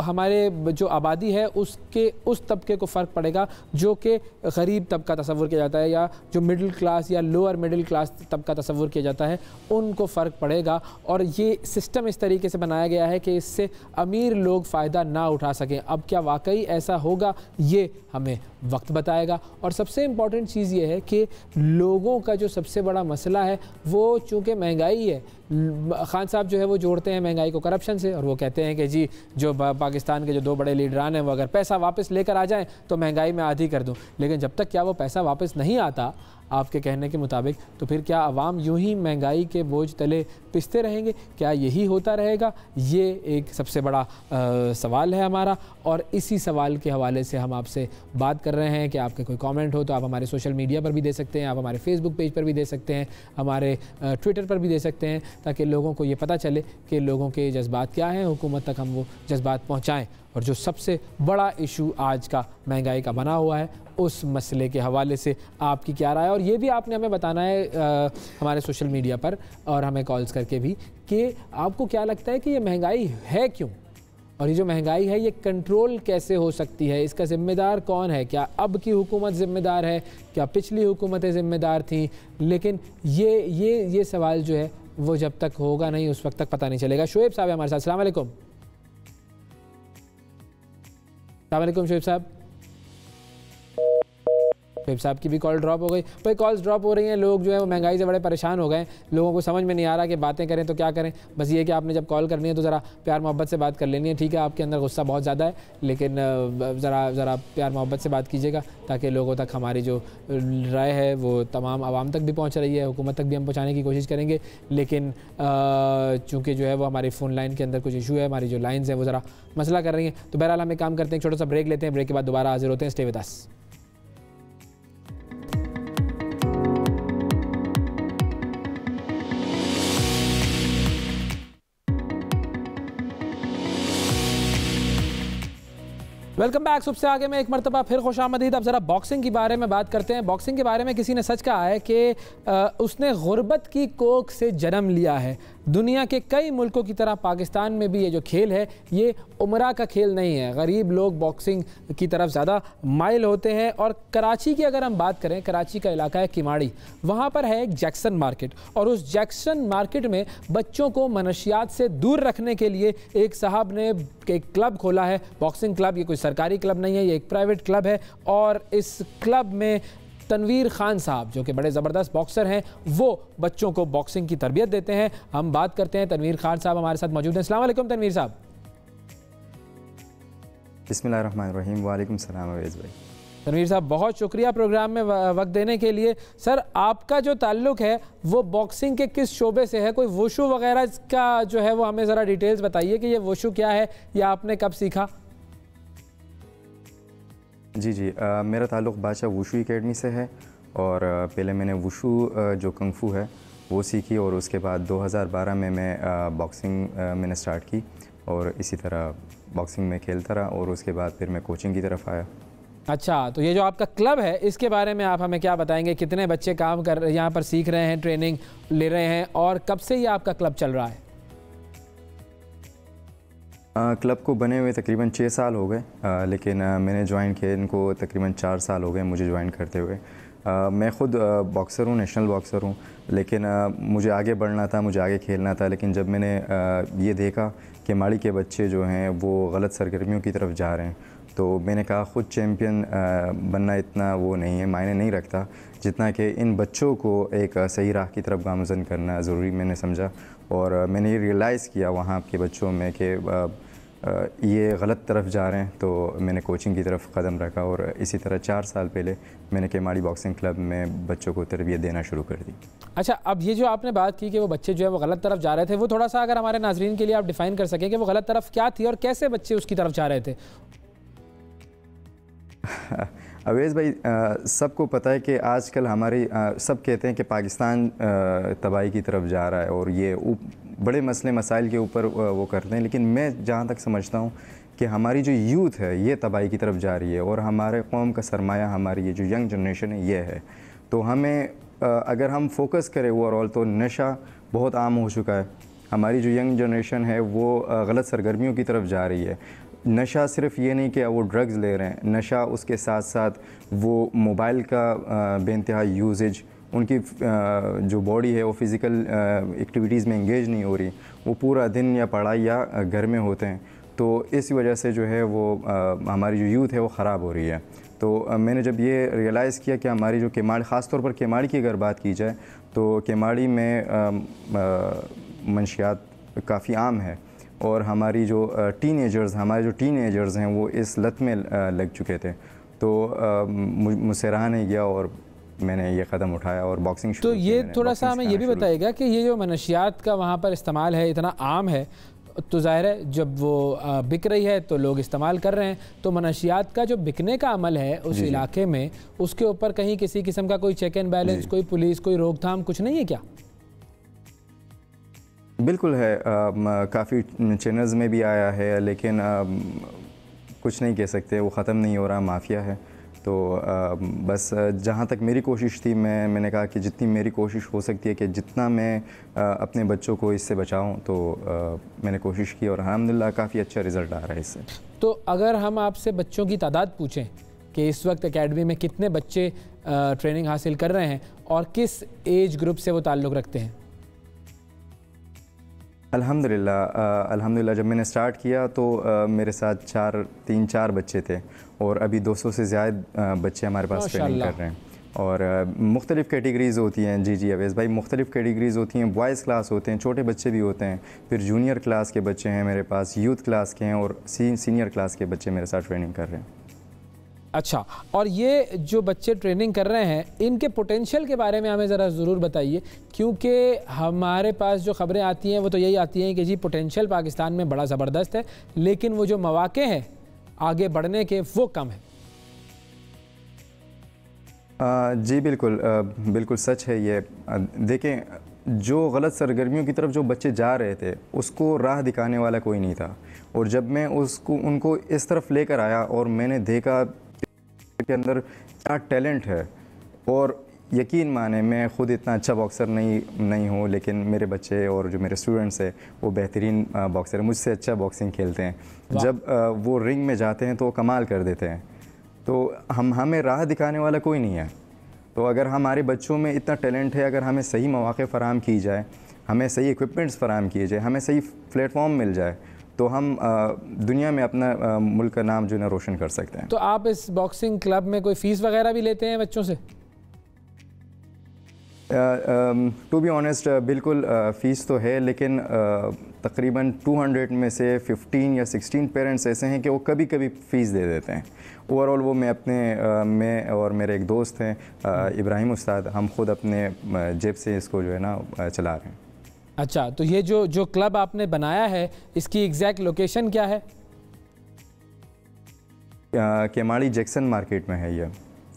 हमारे जो आबादी है उसके उस तबके को फ़र्क पड़ेगा जो कि गरीब तबका तस्वुर किया जाता है या जो मिडिल क्लास या लोअर मिडिल क्लास तबका तस्वुर किया जाता है, उनको फ़र्क पड़ेगा। और ये सिस्टम इस तरीके से बनाया गया है कि इससे अमीर लोग फ़ायदा ना उठा सकें। अब क्या वाकई ऐसा होगा, ये हमें वक्त बताएगा। और सबसे इम्पॉर्टेंट चीज़ ये है कि लोगों का जो सबसे बड़ा मसला है वो चूँकि महंगाई है, खान साहब जो है वो जोड़ते हैं महंगाई को करप्शन से, और वो कहते हैं कि जी जो पाकिस्तान के जो 2 बड़े लीडरान हैं वो अगर पैसा वापस लेकर आ जाएं तो महंगाई में आधी कर दूं। लेकिन जब तक क्या वो पैसा वापस नहीं आता आपके कहने के मुताबिक, तो फिर क्या आवाम यूं ही महंगाई के बोझ तले पिसते रहेंगे? क्या यही होता रहेगा? ये एक सबसे बड़ा सवाल है हमारा, और इसी सवाल के हवाले से हम आपसे बात कर रहे हैं कि आपके कोई कमेंट हो तो आप हमारे सोशल मीडिया पर भी दे सकते हैं, आप हमारे फेसबुक पेज पर भी दे सकते हैं, हमारे ट्विटर पर भी दे सकते हैं, ताकि लोगों को ये पता चले कि लोगों के जज्बात क्या हैं, हुकूमत तक हम वो जज्बात पहुँचाएँ। और जो सबसे बड़ा इशू आज का महंगाई का बना हुआ है, उस मसले के हवाले से आपकी क्या राय है, और ये भी आपने हमें बताना है हमारे सोशल मीडिया पर और हमें कॉल्स करके भी, कि आपको क्या लगता है कि ये महंगाई है क्यों, और ये जो महंगाई है ये कंट्रोल कैसे हो सकती है, इसका ज़िम्मेदार कौन है? क्या अब की हुकूमत ज़िम्मेदार है, क्या पिछली हुकूमतें ज़िम्मेदार थीं? लेकिन ये सवाल जो है वो जब तक होगा नहीं उस वक्त तक पता नहीं चलेगा। शोएब साहब है हमारे साथ। अस्सलाम वालेकुम। अस्सलाम वालेकुम शोएब साहब। शोएब साहब की भी कॉल ड्रॉप हो गई। भाई कॉल्स ड्रॉप हो रही हैं, लोग जो है वो महंगाई से बड़े परेशान हो गए। लोगों को समझ में नहीं आ रहा कि बातें करें तो क्या करें। बस ये कि आपने जब कॉल करनी है तो ज़रा प्यार मोहब्बत से बात कर लेनी है। ठीक है, आपके अंदर गुस्सा बहुत ज़्यादा है, लेकिन ज़रा प्यार मोहब्बत से बात कीजिएगा ताकि लोगों तक हमारी जो राय है वो तमाम आवाम तक भी पहुँच रही है। हुकूमत तक भी हम पहुँचाने की कोशिश करेंगे, लेकिन चूँकि जो है वो हमारी फ़ोन लाइन के अंदर कुछ इशू है, हमारी जो लाइन्स हैं वो ज़रा मसला कर रही हैं। तो बहरहाल हम एक काम करते हैं, एक छोटा सा ब्रेक लेते हैं, ब्रेक के बाद दोबारा हाजिर होते हैं। Stay with us. Welcome back. सुबह से आगे में एक मरतबा फिर खुशामदीद। अब ज़रा बॉक्सिंग के बारे में बात करते हैं। बॉक्सिंग के बारे में किसी ने सच कहा है कि उसने गुर्बत की कोख से जन्म लिया है। दुनिया के कई मुल्कों की तरह पाकिस्तान में भी ये जो खेल है ये उमरा का खेल नहीं है। गरीब लोग बॉक्सिंग की तरफ ज़्यादा माइल होते हैं। और कराची की अगर हम बात करें, कराची का इलाका है किमाड़ी, वहाँ पर है एक जैक्सन मार्केट, और उस जैक्सन मार्केट में बच्चों को मनशियात से दूर रखने के लिए एक साहब ने एक क्लब खोला है, बॉक्सिंग क्लब। ये कोई सरकारी क्लब नहीं है, ये एक प्राइवेट क्लब है। और इस क्लब में तनवीर खान साहब जो कि बड़े ज़बरदस्त बॉक्सर हैं, वो बच्चों को बॉक्सिंग की तरबियत देते हैं। हम बात करते हैं, तनवीर खान साहब हमारे साथ मौजूद हैं। अस्सलाम वालेकुम तनवीर साहब। बिस्मिल्लाहिर्रहमानिर्रहीम। वालेकुम सलाम अवैस भाई। तनवीर साहब बहुत शुक्रिया प्रोग्राम में वक्त देने के लिए। सर, आपका जो ताल्लुक़ है वो बॉक्सिंग के किस शोबे से है? कोई वुशु वगैरह का जो है वो हमें ज़रा डिटेल्स बताइए कि ये वुशु क्या है या आपने कब सीखा? जी, मेरा ताल्लुक़ बादशाह वुशु एकेडमी से है। और पहले मैंने वुशु जो कंगफू है वो सीखी, और उसके बाद 2012 में मैं बॉक्सिंग मैंने स्टार्ट की, और इसी तरह बॉक्सिंग में खेलता रहा, और उसके बाद फिर मैं कोचिंग की तरफ आया। अच्छा, तो ये जो आपका क्लब है इसके बारे में आप हमें क्या बताएंगे? कितने बच्चे काम कर यहाँ पर सीख रहे हैं, ट्रेनिंग ले रहे हैं, और कब से ये आपका क्लब चल रहा है? क्लब को बने हुए तकरीबन 6 साल हो गए, लेकिन मैंने ज्वाइन किया इनको तकरीबन 4 साल हो गए मुझे ज्वाइन करते हुए। मैं ख़ुद बॉक्सर हूँ, नेशनल बॉक्सर हूँ, लेकिन मुझे आगे बढ़ना था, मुझे आगे खेलना था। लेकिन जब मैंने ये देखा कि माड़ी के बच्चे जो हैं वो गलत सरगर्मियों की तरफ जा रहे हैं, तो मैंने कहा ख़ुद चैम्पियन बनना इतना वो नहीं है, मायने नहीं रखता जितना कि इन बच्चों को एक सही राह की तरफ गामज़न करना ज़रूरी मैंने समझा। और मैंने ये रियलाइज़ किया वहाँ के बच्चों में कि ये गलत तरफ जा रहे हैं, तो मैंने कोचिंग की तरफ कदम रखा। और इसी तरह 4 साल पहले मैंने केमाड़ी बॉक्सिंग क्लब में बच्चों को तरबियत देना शुरू कर दी। अच्छा, अब ये जो आपने बात की कि वो बच्चे जो है वो गलत तरफ जा रहे थे, वो थोड़ा सा अगर हमारे नाजरीन के लिए आप डिफ़ाइन कर सकें कि वो गलत तरफ क्या थी और कैसे बच्चे उसकी तरफ जा रहे थे? अवैस भाई, सबको पता है कि आजकल हमारी सब कहते हैं कि पाकिस्तान तबाही की तरफ जा रहा है, और ये बड़े मसले मसाइल के ऊपर वो करते हैं। लेकिन मैं जहाँ तक समझता हूँ कि हमारी जो यूथ है ये तबाही की तरफ जा रही है, और हमारे कौम का सरमाया हमारी ये जो यंग जनरेशन है ये है। तो हमें अगर हम फोकस करें ओवरऑल, तो नशा बहुत आम हो चुका है। हमारी जो यंग जनरेशन है वो गलत सरगर्मियों की तरफ जा रही है। नशा सिर्फ ये नहीं कि वो ड्रग्स ले रहे हैं, नशा उसके साथ साथ वो मोबाइल का बेइंतहा यूजेज, उनकी जो बॉडी है वो फ़िज़िकल एक्टिविटीज़ में इंगेज नहीं हो रही, वो पूरा दिन या पढ़ाई या घर में होते हैं। तो इस वजह से जो है वो हमारी जो यूथ है वो ख़राब हो रही है। तो मैंने जब ये रियलाइज़ किया कि हमारी जो केमाड़ी, ख़ास तौर पर केमाड़ी की अगर बात की जाए तो केमाड़ी में मंशियात काफ़ी आम है, और हमारी जो हमारे जो टीनेजर्स हैं वो इस लत में लग चुके थे। तो मुझसे रहा नहीं गया और मैंने ये कदम उठाया और बॉक्सिंग शुरू की। तो ये थोड़ा सा हमें ये भी बताइएगा कि ये जो मनशियात का वहाँ पर इस्तेमाल है इतना आम है, तो ज़ाहिर है जब वो बिक रही है तो लोग इस्तेमाल कर रहे हैं, तो मनशियात का जो बिकने का अमल है उस इलाके में, उसके ऊपर कहीं किसी किस्म का कोई चेक एंड बैलेंस, कोई पुलिस, कोई रोकथाम कुछ नहीं है क्या? बिल्कुल है, काफ़ी चैनल्स में भी आया है, लेकिन कुछ नहीं कह सकते, वो ख़त्म नहीं हो रहा, माफिया है। तो बस जहाँ तक मेरी कोशिश थी मैंने कहा कि जितनी मेरी कोशिश हो सकती है कि जितना मैं अपने बच्चों को इससे बचाऊं, तो मैंने कोशिश की और अल्हम्दुलिल्लाह काफ़ी अच्छा रिज़ल्ट आ रहा है इससे। तो अगर हम आपसे बच्चों की तादाद पूछें कि इस वक्त एकेडमी में कितने बच्चे ट्रेनिंग हासिल कर रहे हैं और किस एज ग्रुप से वो ताल्लुक़ रखते हैं? अल्हम्दुलिल्लाह जब मैंने स्टार्ट किया तो मेरे साथ 3-4 बच्चे थे और अभी 200 से ज़्यादा बच्चे हमारे पास ट्रेनिंग कर रहे हैं। और मुख्तलिफ़ कैटेगरीज़ होती हैं। जी अवैस भाई, मुख्तलिफ़ कैटेगरीज़ होती हैं। बॉयज़ क्लास होते हैं, छोटे बच्चे भी होते हैं, फिर जूनियर क्लास के बच्चे हैं मेरे पास, यूथ क्लास के हैं और सीनियर क्लास के बच्चे मेरे साथ ट्रेनिंग कर रहे हैं। अच्छा, और ये जो बच्चे ट्रेनिंग कर रहे हैं इनके पोटेंशियल के बारे में हमें ज़रा ज़रूर बताइए, क्योंकि हमारे पास जो ख़बरें आती हैं वो तो यही आती हैं कि जी पोटेंशियल पाकिस्तान में बड़ा ज़बरदस्त है, लेकिन वो जो मौक़े हैं आगे बढ़ने के वो कम है। जी बिल्कुल सच है ये। देखें, जो गलत सरगर्मियों की तरफ जो बच्चे जा रहे थे उसको राह दिखाने वाला कोई नहीं था, और जब मैं उनको इस तरफ लेकर आया और मैंने देखा के अंदर क्या टैलेंट है, और यकीन माने मैं ख़ुद इतना अच्छा बॉक्सर नहीं हूँ, लेकिन मेरे बच्चे और जो मेरे स्टूडेंट्स हैं वो बेहतरीन बॉक्सर हैं, मुझसे अच्छा बॉक्सिंग खेलते हैं। जब वो रिंग में जाते हैं तो वो कमाल कर देते हैं। तो हमें राह दिखाने वाला कोई नहीं है। तो अगर हमारे बच्चों में इतना टैलेंट है, अगर हमें सही मौक़े फ़राहम की जाए, हमें सही इक्विपमेंट्स फ़राहम किए जाए, हमें सही प्लेटफॉर्म मिल जाए, तो हम दुनिया में अपना मुल्क का नाम जो है ना रोशन कर सकते हैं। तो आप इस बॉक्सिंग क्लब में कोई फ़ीस वगैरह भी लेते हैं बच्चों से? टू बी ऑनेस्ट बिल्कुल फ़ीस तो है, लेकिन तकरीबन 200 में से 15 या 16 पेरेंट्स ऐसे हैं कि वो कभी कभी फ़ीस दे देते हैं। ओवरऑल वो मैं और मेरे एक दोस्त हैं इब्राहिम उस्ताद, हम खुद अपने जेब से इसको जो है ना चला रहे हैं। अच्छा, तो ये जो क्लब आपने बनाया है इसकी एग्जैक्ट लोकेशन क्या है? केमाड़ी जैक्सन मार्केट में है ये।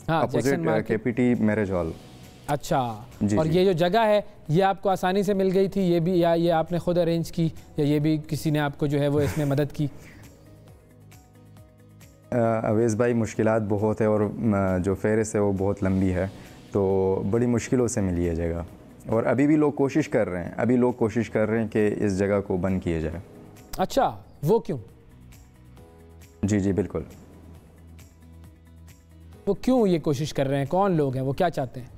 हाँ, अपोजिट केपीटी मैरिज हॉल। अच्छा, और जी। ये जो जगह है ये आपको आसानी से मिल गई थी, ये भी, या ये आपने खुद अरेंज की, या ये भी किसी ने आपको जो है वो इसमें मदद की? अवैस भाई, मुश्किलात बहुत है और जो फ़हरिस्त है वो बहुत लंबी है, तो बड़ी मुश्किलों से मिली है जगह, और अभी भी लोग कोशिश कर रहे हैं, कि इस जगह को बंद किया जाए। अच्छा, वो क्यों? जी बिल्कुल। वो क्यों ये कोशिश कर रहे हैं? कौन लोग हैं? वो क्या चाहते हैं?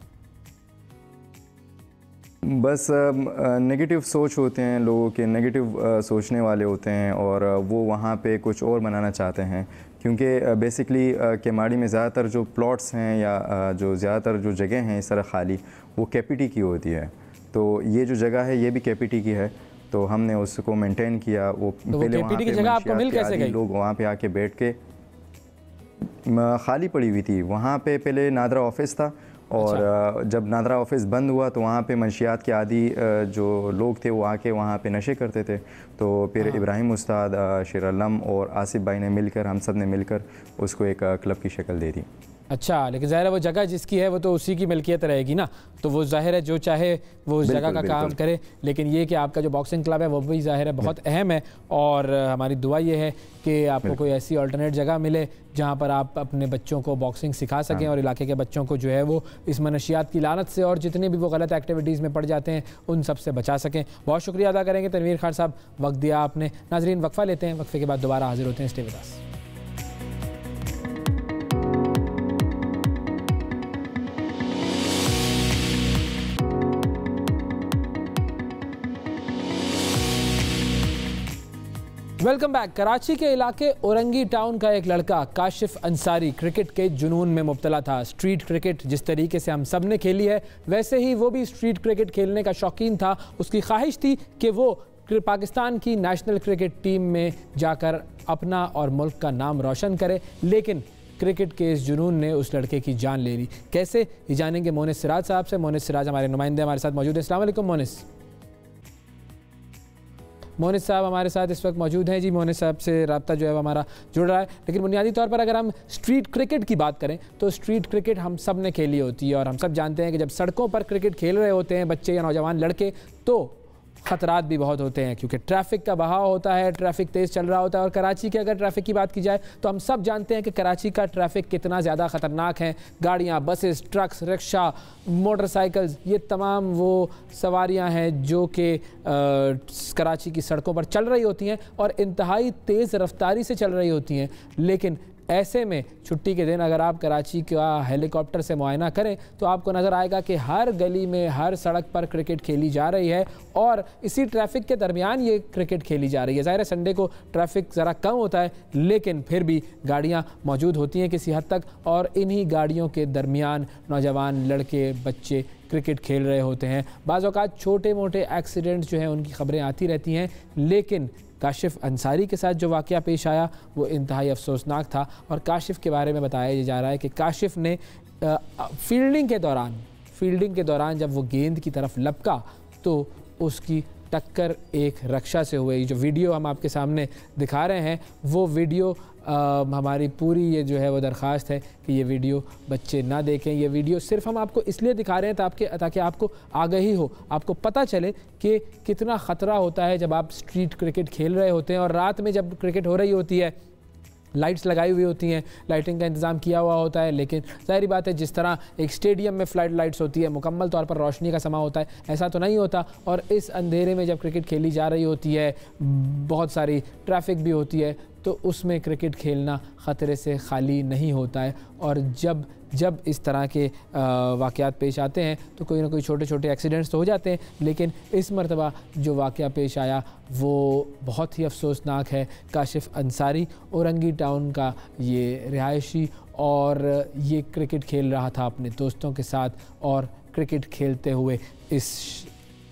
बस नेगेटिव सोच होते हैं लोगों के, नेगेटिव सोचने वाले होते हैं, और वो वहाँ पे कुछ और बनाना चाहते हैं, क्योंकि बेसिकली केमाड़ी में ज़्यादातर जो प्लॉट्स हैं या जो ज़्यादातर जो जगह हैं इस तरह खाली, वो केपीटी की होती है। तो ये जो जगह है ये भी केपीटी की है, तो हमने उसको मेंटेन किया। वो तो पहले वहाँ की जगह आपको मिल कैसे गई? लोग वहाँ पे आके बैठ के खाली पड़ी हुई थी। वहाँ पे पहले नादरा ऑफिस था, और अच्छा। जब नादरा ऑफिस बंद हुआ तो वहाँ पे मंशियात के आदी जो लोग थे वो आके वहाँ पे नशे करते थे। तो फिर इब्राहिम उस्ताद, शेर आलम और आसिफ भाई ने मिलकर, हम सब ने मिलकर उसको एक क्लब की शक्ल दे दी। अच्छा, लेकिन ज़ाहिर है वो जगह जिसकी है वो तो उसी की मिल्कियत रहेगी ना, तो वो ज़ाहिर है जो चाहे वो उस जगह का काम करे। लेकिन ये कि आपका जो बॉक्सिंग क्लब है वो भी ज़ाहिर है बहुत अहम है, और हमारी दुआ ये है कि आपको कोई ऐसी अल्टरनेट जगह मिले जहाँ पर आप अपने बच्चों को बॉक्सिंग सिखा सकें, और इलाके के बच्चों को जो है वो इस मनशियात की लानत से और जितने भी वो गलत एक्टिविटीज़ में पड़ जाते हैं उन सब से बचा सकें। बहुत शुक्रिया अदा करेंगे तनवीर खान साहब, वक्त दिया आपने। नाजरीन, वक्फा लेते हैं, वक्फे के बाद दोबारा हाजिर होते हैं। Stay with us. Welcome back. Karachi के इलाके औरंगी टाउन का एक लड़का काशिफ अंसारी क्रिकेट के जुनून में मुब्तला था। स्ट्रीट क्रिकेट जिस तरीके से हम सब ने खेली है वैसे ही वो भी स्ट्रीट क्रिकेट खेलने का शौकीन था। उसकी ख्वाहिश थी कि वो पाकिस्तान की नेशनल क्रिकेट टीम में जाकर अपना और मुल्क का नाम रोशन करे, लेकिन क्रिकेट के इस जुनून ने उस लड़के की जान ले ली। कैसे, ये जानेंगे मोनिस सिराज साहब से। मोनिस सिराज हमारे नुमाइंदे हमारे साथ मौजूद हैं। अस्सलाम वालेकुम मोनिस। मोनिस साहब हमारे साथ इस वक्त मौजूद हैं। जी, मोनिस साहब से रब्ता जो है हमारा जुड़ रहा है। लेकिन बुनियादी तौर पर अगर हम स्ट्रीट क्रिकेट की बात करें तो स्ट्रीट क्रिकेट हम सब ने खेली होती है, और हम सब जानते हैं कि जब सड़कों पर क्रिकेट खेल रहे होते हैं बच्चे या नौजवान लड़के, तो ख़तरात भी बहुत होते हैं क्योंकि ट्रैफ़िक का बहाव होता है, ट्रैफ़िक तेज़ चल रहा होता है। और कराची के अगर ट्रैफ़िक की बात की जाए तो हम सब जानते हैं कि कराची का ट्रैफ़िक कितना ज़्यादा ख़तरनाक है। गाड़ियाँ, बसेस, ट्रक्स, रिक्शा, मोटरसाइकिल्स, ये तमाम वो सवारियाँ हैं जो कि कराची की सड़कों पर चल रही होती हैं और इंतहाई तेज़ रफ्तारी से चल रही होती हैं। लेकिन ऐसे में छुट्टी के दिन अगर आप कराची का हेलीकॉप्टर से मुआयना करें तो आपको नज़र आएगा कि हर गली में, हर सड़क पर क्रिकेट खेली जा रही है और इसी ट्रैफ़िक के दरमियान ये क्रिकेट खेली जा रही है। ज़ाहिर है संडे को ट्रैफ़िक ज़रा कम होता है लेकिन फिर भी गाड़ियाँ मौजूद होती हैं किसी हद तक और इन्हीं गाड़ियों के दरमियान नौजवान लड़के, बच्चे क्रिकेट खेल रहे होते हैं। बाज़ औक़ात छोटे मोटे एक्सीडेंट्स जो हैं उनकी ख़बरें आती रहती हैं, लेकिन काशिफ अंसारी के साथ जो वाक़या पेश आया वो इंतहाई अफसोसनाक था। और काशिफ के बारे में बताया जा रहा है कि काशिफ ने फील्डिंग के दौरान जब वो गेंद की तरफ लपका तो उसकी टक्कर एक रक्षा से हुई। जो वीडियो हम आपके सामने दिखा रहे हैं वो वीडियो हमारी पूरी ये जो है वो दरख्वास्त है कि ये वीडियो बच्चे ना देखें। ये वीडियो सिर्फ हम आपको इसलिए दिखा रहे हैं ताकि आपको आगाही हो, आपको पता चले कि कितना ख़तरा होता है जब आप स्ट्रीट क्रिकेट खेल रहे होते हैं। और रात में जब क्रिकेट हो रही होती है, लाइट्स लगाई हुई होती हैं, लाइटिंग का इंतज़ाम किया हुआ होता है, लेकिन ज़ाहिर बात है जिस तरह एक स्टेडियम में फ्लड लाइट्स होती है, मुकम्मल तौर पर रोशनी का समा होता है, ऐसा तो नहीं होता। और इस अंधेरे में जब क्रिकेट खेली जा रही होती है, बहुत सारी ट्रैफिक भी होती है, तो उसमें क्रिकेट खेलना ख़तरे से खाली नहीं होता है। और जब इस तरह के वाक़यात पेश आते हैं तो कोई ना कोई छोटे छोटे एक्सीडेंट्स तो हो जाते हैं, लेकिन इस मरतबा जो वाक़या पेश आया वो बहुत ही अफसोसनाक है। काशिफ अंसारी औरंगी टाउन का ये रिहायशी और ये क्रिकेट खेल रहा था अपने दोस्तों के साथ और क्रिकेट खेलते हुए इस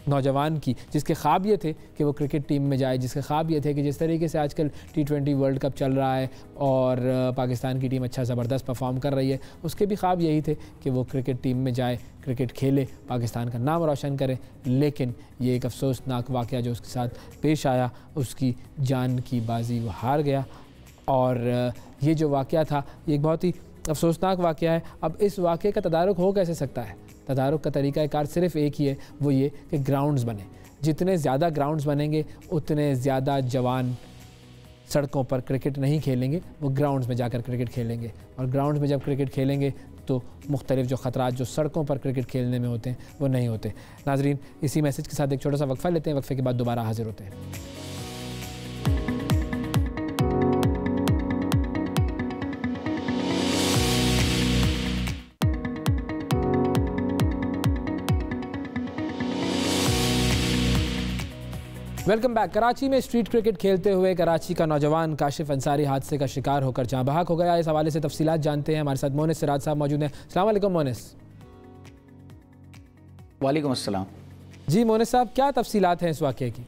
नौजवान की जिसके ख्वाब ये थे कि वो क्रिकेट टीम में जाए, जिसके ख्वाब ये थे कि जिस तरीके से आजकल T20 वर्ल्ड कप चल रहा है और पाकिस्तान की टीम अच्छा ज़बरदस्त परफॉर्म कर रही है, उसके भी ख्वाब यही थे कि वो क्रिकेट टीम में जाए, क्रिकेट खेले, पाकिस्तान का नाम रोशन करे। लेकिन ये एक अफसोसनाक वाक़या जो उसके साथ पेश आया, उसकी जान की बाजी वो हार गया। और ये जो वाक़या था ये एक बहुत ही अफसोसनाक वाक़या है। अब इस वाक़े का तदारुक हो कैसे सकता है? तदारुक का तरीका कार सिर्फ एक ही है, वो ये कि ग्राउंड्स बने। जितने ज़्यादा ग्राउंड्स बनेंगे उतने ज़्यादा जवान सड़कों पर क्रिकेट नहीं खेलेंगे, वो ग्राउंड्स में जाकर क्रिकेट खेलेंगे। और ग्राउंड्स में जब क्रिकेट खेलेंगे तो मुख्तलिफ जो ख़तरात जो सड़कों पर क्रिकेट खेलने में होते हैं वो नहीं होते। नाजरीन, इसी मैसेज के साथ एक छोटा सा वक्फ़ा लेते हैं, वक्फ़े के बाद दोबारा हाजिर होते हैं। Welcome back. कराची में स्ट्रीट क्रिकेट खेलते हुए कराची का नौजवान काशिफ अंसारी हादसे का शिकार होकर जहाँ बहक हो गया। इस हवाले से तफसीलात जानते हैं, हमारे साथ मोनिस सिराज साहब मौजूद हैं। अस्सलाम वालेकुम मोनिस। वालेकुम अस्सलाम। जी मोनिस साहब, क्या तफसीलात हैं इस वाक़े की?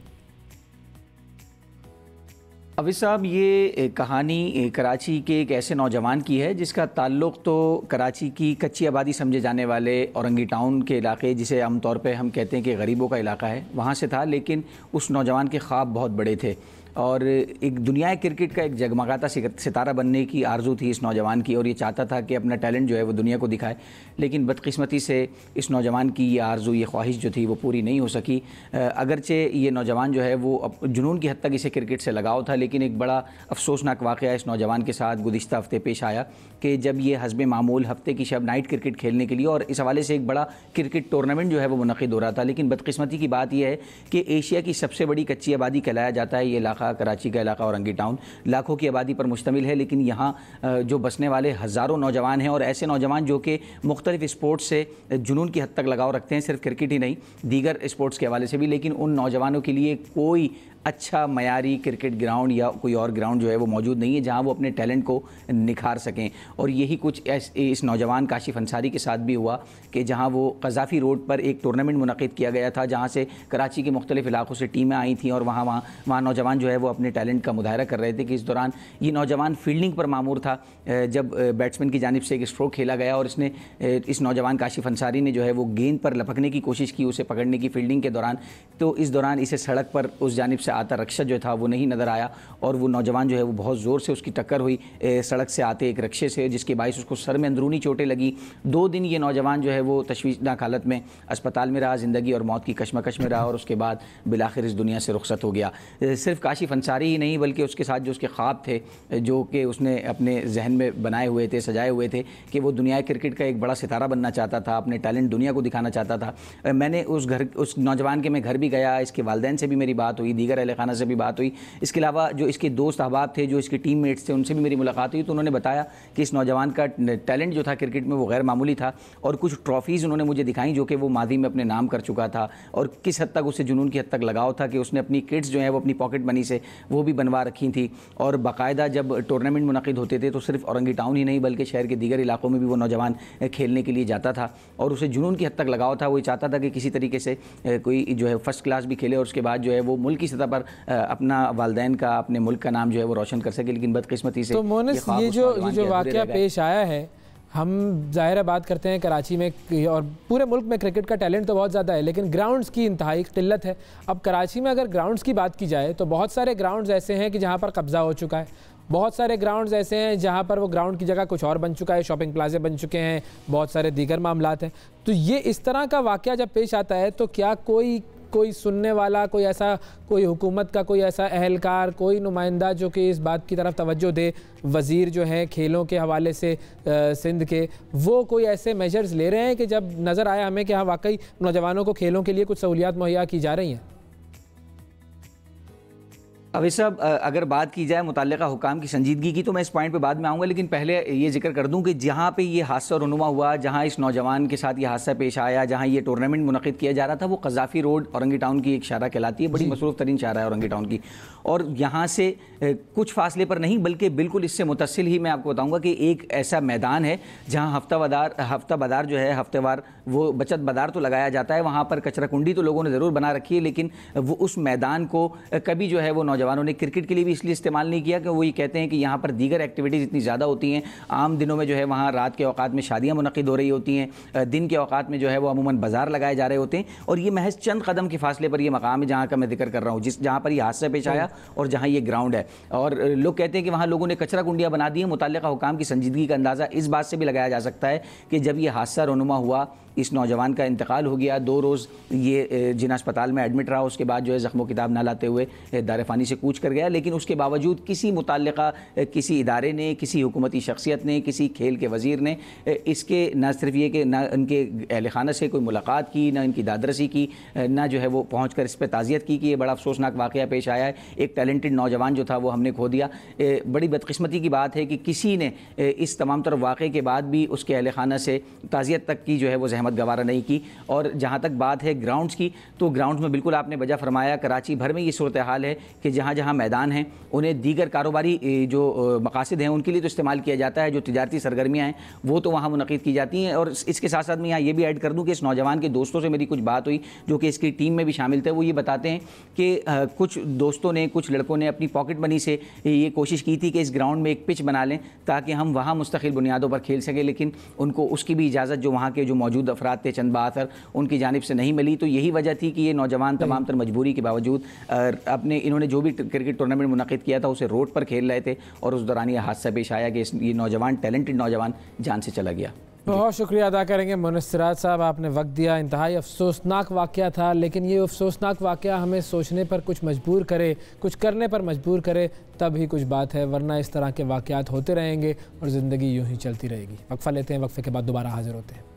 अभी साहब, ये कहानी कराची के एक ऐसे नौजवान की है जिसका ताल्लुक़ तो कराची की कच्ची आबादी समझे जाने वाले औरंगी टाउन के इलाके, जिसे आमतौर पे हम कहते हैं कि गरीबों का इलाका है, वहाँ से था। लेकिन उस नौजवान के ख्वाब बहुत बड़े थे और एक दुनिया क्रिकेट का एक जगमगाता सितारा बनने की आरज़ू थी इस नौजवान की और ये चाहता था कि अपना टैलेंट जो है वो दुनिया को दिखाए। लेकिन बदकिस्मती से इस नौजवान की ये आरज़ू, ये ख्वाहिश जो थी वो पूरी नहीं हो सकी। अगरचे ये नौजवान जो है वो जुनून की हद तक इसे क्रिकेट से लगाव था, लेकिन एक बड़ा अफसोसनाक वाक़या इस नौजवान के साथ गुज़िश्ता हफ़्ते पेश आया कि जब ये हस्बे मामूल हफ़्ते की शब नाइट क्रिकेट खेलने के लिए और इस हवाले से एक बड़ा क्रिकेट टूर्नामेंट जो है वो मुनक़िद हो रहा था। लेकिन बदकिस्मती की बात यह है कि एशिया की सबसे बड़ी कच्ची आबादी कहलाया जाता है ये इलाका, कराची का इलाका औरंगी टाउन लाखों की आबादी पर मुश्तमिल है। लेकिन यहाँ जो बसने वाले हज़ारों नौजवान हैं और ऐसे नौजवान जो कि मुख्तलिफ स्पोर्ट्स से जुनून की हद तक लगाव रखते हैं, सिर्फ क्रिकेट ही नहीं दीगर स्पोर्ट्स के हवाले से भी, लेकिन उन नौजवानों के लिए कोई अच्छा मयारी क्रिकेट ग्राउंड या कोई और ग्राउंड जो है वो मौजूद नहीं है जहां वो अपने टैलेंट को निखार सकें। और यही कुछ इस नौजवान काशिफ अंसारी के साथ भी हुआ कि जहां वो क़ज़ाफ़ी रोड पर एक टूर्नामेंट मुनक़िद किया गया था जहां से कराची के मुख्तलिफ इलाक़ों से टीमें आई थीं और वहाँ नौजवान जो है वो अपने टैलेंट का मुज़ाहरा कर रहे थे कि इस दौरान ये नौजवान फील्डिंग पर मामूर था। जब बैट्समैन की जानिब से एक स्ट्रोक खेला गया और इसने इस नौजवान काशिफ अंसारी ने जो है वो गेंद पर लपकने की कोशिश की उसे पकड़ने की फील्डिंग के दौरान, तो इस दौरान इसे सड़क पर उस जानिब से से आता रक्षा जो था वो नहीं नज़र आया और वो नौजवान जो है वो बहुत ज़ोर से उसकी टक्कर हुई सड़क से आते एक रक्षे से, जिसके बायस उसको सर में अंदरूनी चोटें लगी। 2 दिन ये नौजवान जो है वो तशवीशनाक हालत में अस्पताल में रहा, ज़िंदगी और मौत की कशमकश में रहा और उसके बाद बिलाखिर इस दुनिया से रुखसत हो गया। सिर्फ काशिफ अंसारी ही नहीं बल्कि उसके साथ जो उसके ख्वाब थे, जो कि उसने अपने जहन में बनाए हुए थे, सजाए हुए थे कि वो दुनिया क्रिकेट का एक बड़ा सितारा बनना चाहता था, अपने टैलेंट दुनिया को दिखाना चाहता था। मैंने उस नौजवान के मैं घर भी गया, इसके वालिदैन से भी मेरी बात हुई, दीगर अहले खाना से भी बात हुई। इसके अलावा जो इसके दोस्त अहबाब थे, जो इसके टीम मेट्स थे, उनसे भी मेरी मुलाकात हुई तो उन्होंने बताया कि इस नौजवान का टैलेंट जो था क्रिकेट में वो गैर मामूली था और कुछ ट्रॉफीज़ उन्होंने मुझे दिखाई जो कि वो माजी में अपने नाम कर चुका था और किस हद तक उसे जुनून की हद तक लगाव था कि उसने अपनी किट्स जो है वो अपनी पॉकेट मनी से वो भी बनवा रखी थी और बाकायदा जब टूर्नामेंट मुनक़िद होते थे तो सिर्फ औरंगी टाउन ही नहीं बल्कि शहर के दीगर इलाकों में भी वो नौजवान खेलने के लिए जाता था और उसे जुनून की हद तक लगाव था। वो चाहता था कि किसी तरीके से कोई जो है फर्स्ट क्लास भी खेले और उसके बाद जो है वो मुल्क की सतह पर अपना वालिदैन का, अपने मुल्क का नाम जो है वो रोशन कर सके। लेकिन बदकिस्मती से तो मोनिस ये जो वाक़या पेश आया है, हम ज़ाहिर है बात करते हैं कराची में और पूरे मुल्क में क्रिकेट का टैलेंट तो बहुत ज़्यादा है लेकिन ग्राउंड्स की इंतहाई किल्लत है। अब कराची में अगर ग्राउंड्स की बात की जाए तो बहुत सारे ग्राउंड्स ऐसे हैं कि जहाँ पर कब्ज़ा हो चुका है, बहुत सारे ग्राउंड्स ऐसे हैं जहाँ पर वो ग्राउंड की जगह कुछ और बन चुका है, शॉपिंग प्लाजे बन चुके हैं, बहुत सारे दीगर मामलात हैं। तो ये इस तरह का वाक़या जब पेश आता है तो क्या कोई सुनने वाला, कोई हुकूमत का कोई ऐसा अहलकार, कोई नुमाइंदा जो कि इस बात की तरफ तवज्जो दे, वज़ीर जो हैं खेलों के हवाले से सिंध के, वो कोई ऐसे मेजर्स ले रहे हैं कि जब नज़र आया हमें कि हाँ वाकई नौजवानों को खेलों के लिए कुछ सहूलियात मुहैया की जा रही हैं? अब इस सब अगर बात की जाए मुतल्लिका हुकाम की संजीदगी की तो मैं इस पॉइंट पे बाद में आऊँगा, लेकिन पहले ये जिक्र कर दूँ कि जहाँ पे ये हादसा रुनुमा हुआ, जहाँ इस नौजवान के साथ ये हादसा पेश आया, जहाँ ये टूर्नामेंट मुनक़िद किया जा रहा था, वो क़ज़ाफ़ी रोड औरंगी टाउन की एक शारा कहलाती है, बड़ी मसरूफ़ तरीन शारा है औरंगी टाउन की। और यहाँ से कुछ फासले पर नहीं बल्कि बिल्कुल इससे मुतसिल ही मैं आपको बताऊँगा कि एक ऐसा मैदान है जहाँ हफ्ता बाजार जो है, हफ्तेवार वो बचत बाजार तो लगाया जाता है, वहाँ पर कचरा कुंडी तो लोगों ने ज़रूर बना रखी है, लेकिन वो उस मैदान को कभी जो है वो नौजवानों ने क्रिकेट के लिए भी इसलिए इस्तेमाल नहीं किया कि वो ये कहते हैं कि यहाँ पर दीगर एक्टिविटीज़ इतनी ज़्यादा होती हैं। आम दिनों में जो है वहाँ रात के औकात में शादियाँ मुनक़िद हो रही होती हैं, दिन के औकात में जो है वो अमूमन बाज़ार लगाए जा रहे होते हैं और ये महज चंद कदम के फासले पर ये मकाम है जहाँ का मैं जिक्र कर रहा हूँ, जहाँ पर यह हादसा पेश आया और जहाँ ये ग्राउंड है। और लोग कहते हैं कि वहाँ लोगों ने कचरा कुंडियाँ बना दी हैं। मुतल्लिका हुकाम की संजीदगी का अंदाज़ा इस बात से भी लगाया जा सकता है कि जब ये हादसा रोनुमा हुआ, इस नौजवान का इंतकाल हो गया, 2 रोज़ ये जिना अस्पताल में एडमिट रहा, उसके बाद जो है ज़ख्मों किताब ना लाते हुए दारफ़ानी से कूच कर गया। लेकिन उसके बावजूद किसी मुतल्लिका किसी इदारे ने, किसी हुकूमती शख्सियत ने, किसी खेल के वज़ीर ने इसके न सिर्फ ये कि ना उनके अहल खाना से कोई मुलाकात की, ना इनकी दादरसी की, ना जो है वो पहुँच कर इस पर ताज़ियत की कि ये बड़ा अफसोसनाक वाक़या पेश आया है, एक टैलेंटेड नौजवान जो था वो हमने खो दिया। बड़ी बदकिस्मती की बात है कि किसी ने इस तमाम तरह वाक़े के बाद भी उसके अहल खाना से ताज़ियत तक की जो है वो जहमत गवारा नहीं की। और जहाँ तक बात है ग्राउंड्स की, तो ग्राउंड्स में बिल्कुल आपने वजह फरमाया, कराची भर में ये सूरत हाल है कि जहाँ जहाँ मैदान हैं उन्हें दीगर कारोबारी जो मकासद हैं उनके लिए तो इस्तेमाल किया जाता है, जो तिजारती सरगर्मियाँ हैं वो तो वहाँ मुनक़िद की जाती हैं। और इसके साथ साथ मैं यहाँ ये भी ऐड कर दूँ कि इस नौजवान के दोस्तों से मेरी कुछ बात हुई जो कि इसकी टीम में भी शामिल थे। वो ये बताते हैं कि कुछ दोस्तों ने, कुछ लड़कों ने अपनी पॉकेट मनी से ये कोशिश की थी कि इस ग्राउंड में एक पिच बना लें ताकि हम वहाँ मुस्तकिल बुनियादों पर खेल सकें, लेकिन उनको उसकी भी इजाज़त जो वहाँ के जो मौजूद अफराद थे चंद बातर उनकी जानिब से नहीं मिली। तो यही वजह थी कि ये नौजवान तमाम तर मजबूरी के बावजूद अपने इन्होंने जो भी क्रिकेट टूर्नामेंट मुनक़िद किया था उसे रोड पर खेल रहे थे और उस दौरान ये हादसा पेश आया कि ये नौजवान, टैलेंटेड नौजवान जान से चला गया। बहुत शुक्रिया अदा करेंगे मोनिस सिराज साहब, आपने वक्त दिया। इंतहाई अफसोसनाक वाक़या था, लेकिन ये अफसोसनाक वाक़या हमें सोचने पर कुछ मजबूर करे, कुछ करने पर मजबूर करे, तब ही कुछ बात है, वरना इस तरह के वाक़यात होते रहेंगे और ज़िंदगी यूँ ही चलती रहेगी। वक्फ़ा लेते हैं, वक्फ़े के बाद दोबारा हाजिर होते हैं।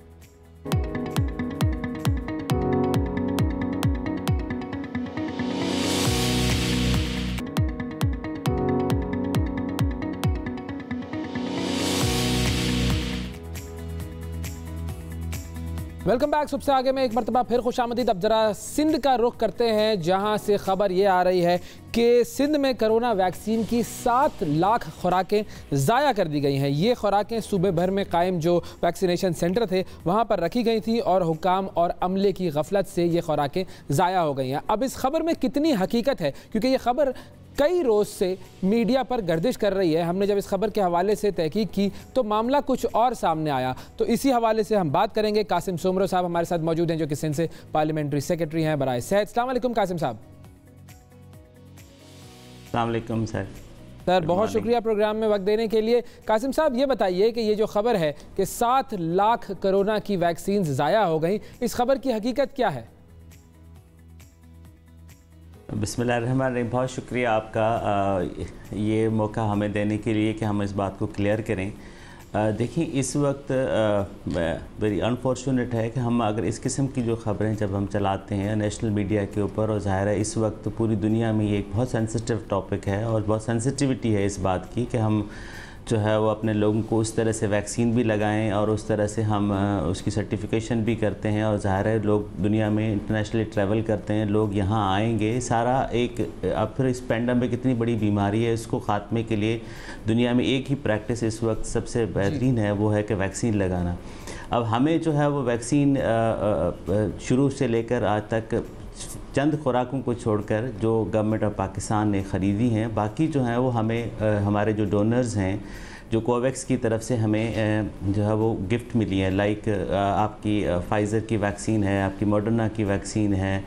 Welcome back. सबसे आगे में एक मरतबा फिर खुशामदीद। अब जरा सिंध का रुख करते हैं, जहां से खबर ये आ रही है कि सिंध में कोरोना वैक्सीन की 7 लाख खुराकें ज़ाया कर दी गई हैं। ये खुराकें सूबे भर में कायम जो वैक्सीनेशन सेंटर थे वहाँ पर रखी गई थी और हुकाम और अमले की गफलत से ये खुराकें ज़ाया हो गई हैं। अब इस खबर में कितनी हकीकत है, क्योंकि ये खबर कई रोज़ से मीडिया पर गर्दिश कर रही है। हमने जब इस खबर के हवाले से तहकीक की तो मामला कुछ और सामने आया, तो इसी हवाले से हम बात करेंगे। कासिम सोमरो साहब हमारे साथ मौजूद हैं जो कि सिंध से पार्लियामेंट्री सेक्रेटरी हैं बराए सेहत। अस्सलाम वालेकुम कासिम साहब। अस्सलाम वालेकुम सर। सर बहुत शुक्रिया प्रोग्राम में वक्त देने के लिए। कासिम साहब ये बताइए कि ये जो खबर है कि 7 लाख कोरोना की वैक्सीन ज़ाया हो गई, इस खबर की हकीकत क्या है? बिस्मिल्लाहिर्रहमानिर्रहीम, बहुत शुक्रिया आपका ये मौका हमें देने के लिए कि हम इस बात को क्लियर करें। देखिए, इस वक्त वेरी अनफॉर्चुनेट है कि हम अगर इस किस्म की जो ख़बरें जब हम चलाते हैं नेशनल मीडिया के ऊपर, और ज़ाहिर है इस वक्त पूरी दुनिया में ये एक बहुत सेंसिटिव टॉपिक है और बहुत सेंसिटिविटी है इस बात की कि हम जो है वो अपने लोगों को उस तरह से वैक्सीन भी लगाएं और उस तरह से हम उसकी सर्टिफिकेशन भी करते हैं। और ज़ाहिर है लोग दुनिया में इंटरनेशनली ट्रैवल करते हैं, लोग यहाँ आएंगे, सारा एक अब फिर इस पेंडेमिक इतनी बड़ी बीमारी है, इसको ख़ात्मे के लिए दुनिया में एक ही प्रैक्टिस इस वक्त सबसे बेहतरीन है, वो है कि वैक्सीन लगाना। अब हमें जो है वो वैक्सीन शुरू से लेकर आज तक चंद खुराकों को छोड़कर जो गवर्नमेंट ऑफ पाकिस्तान ने ख़रीदी हैं, बाकी जो हैं वो हमें हमारे जो डोनर्स हैं, जो कोवैक्स की तरफ से हमें जो है वो गिफ्ट मिली है। लाइक आपकी फाइज़र की वैक्सीन है, आपकी मॉडर्ना की वैक्सीन है,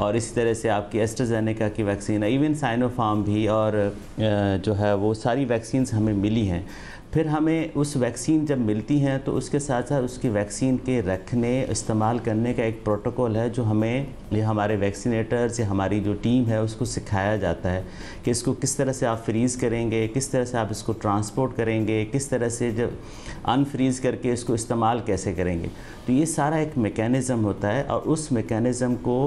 और इसी तरह से आपकी एस्ट्राजेनेका की वैक्सीन है, इवन साइनोफार्म भी, और जो है वो सारी वैक्सीन्स हमें मिली हैं। फिर हमें उस वैक्सीन जब मिलती हैं तो उसके साथ साथ उसकी वैक्सीन के रखने, इस्तेमाल करने का एक प्रोटोकॉल है जो हमें ये हमारे वैक्सीनेटर्स या हमारी जो टीम है उसको सिखाया जाता है कि इसको किस तरह से आप फ्रीज़ करेंगे, किस तरह से आप इसको ट्रांसपोर्ट करेंगे, किस तरह से जब अनफ्रीज़ करके इसको इस्तेमाल कैसे करेंगे। तो ये सारा एक मेकैनिज़म होता है, और उस मेकैनिज़म को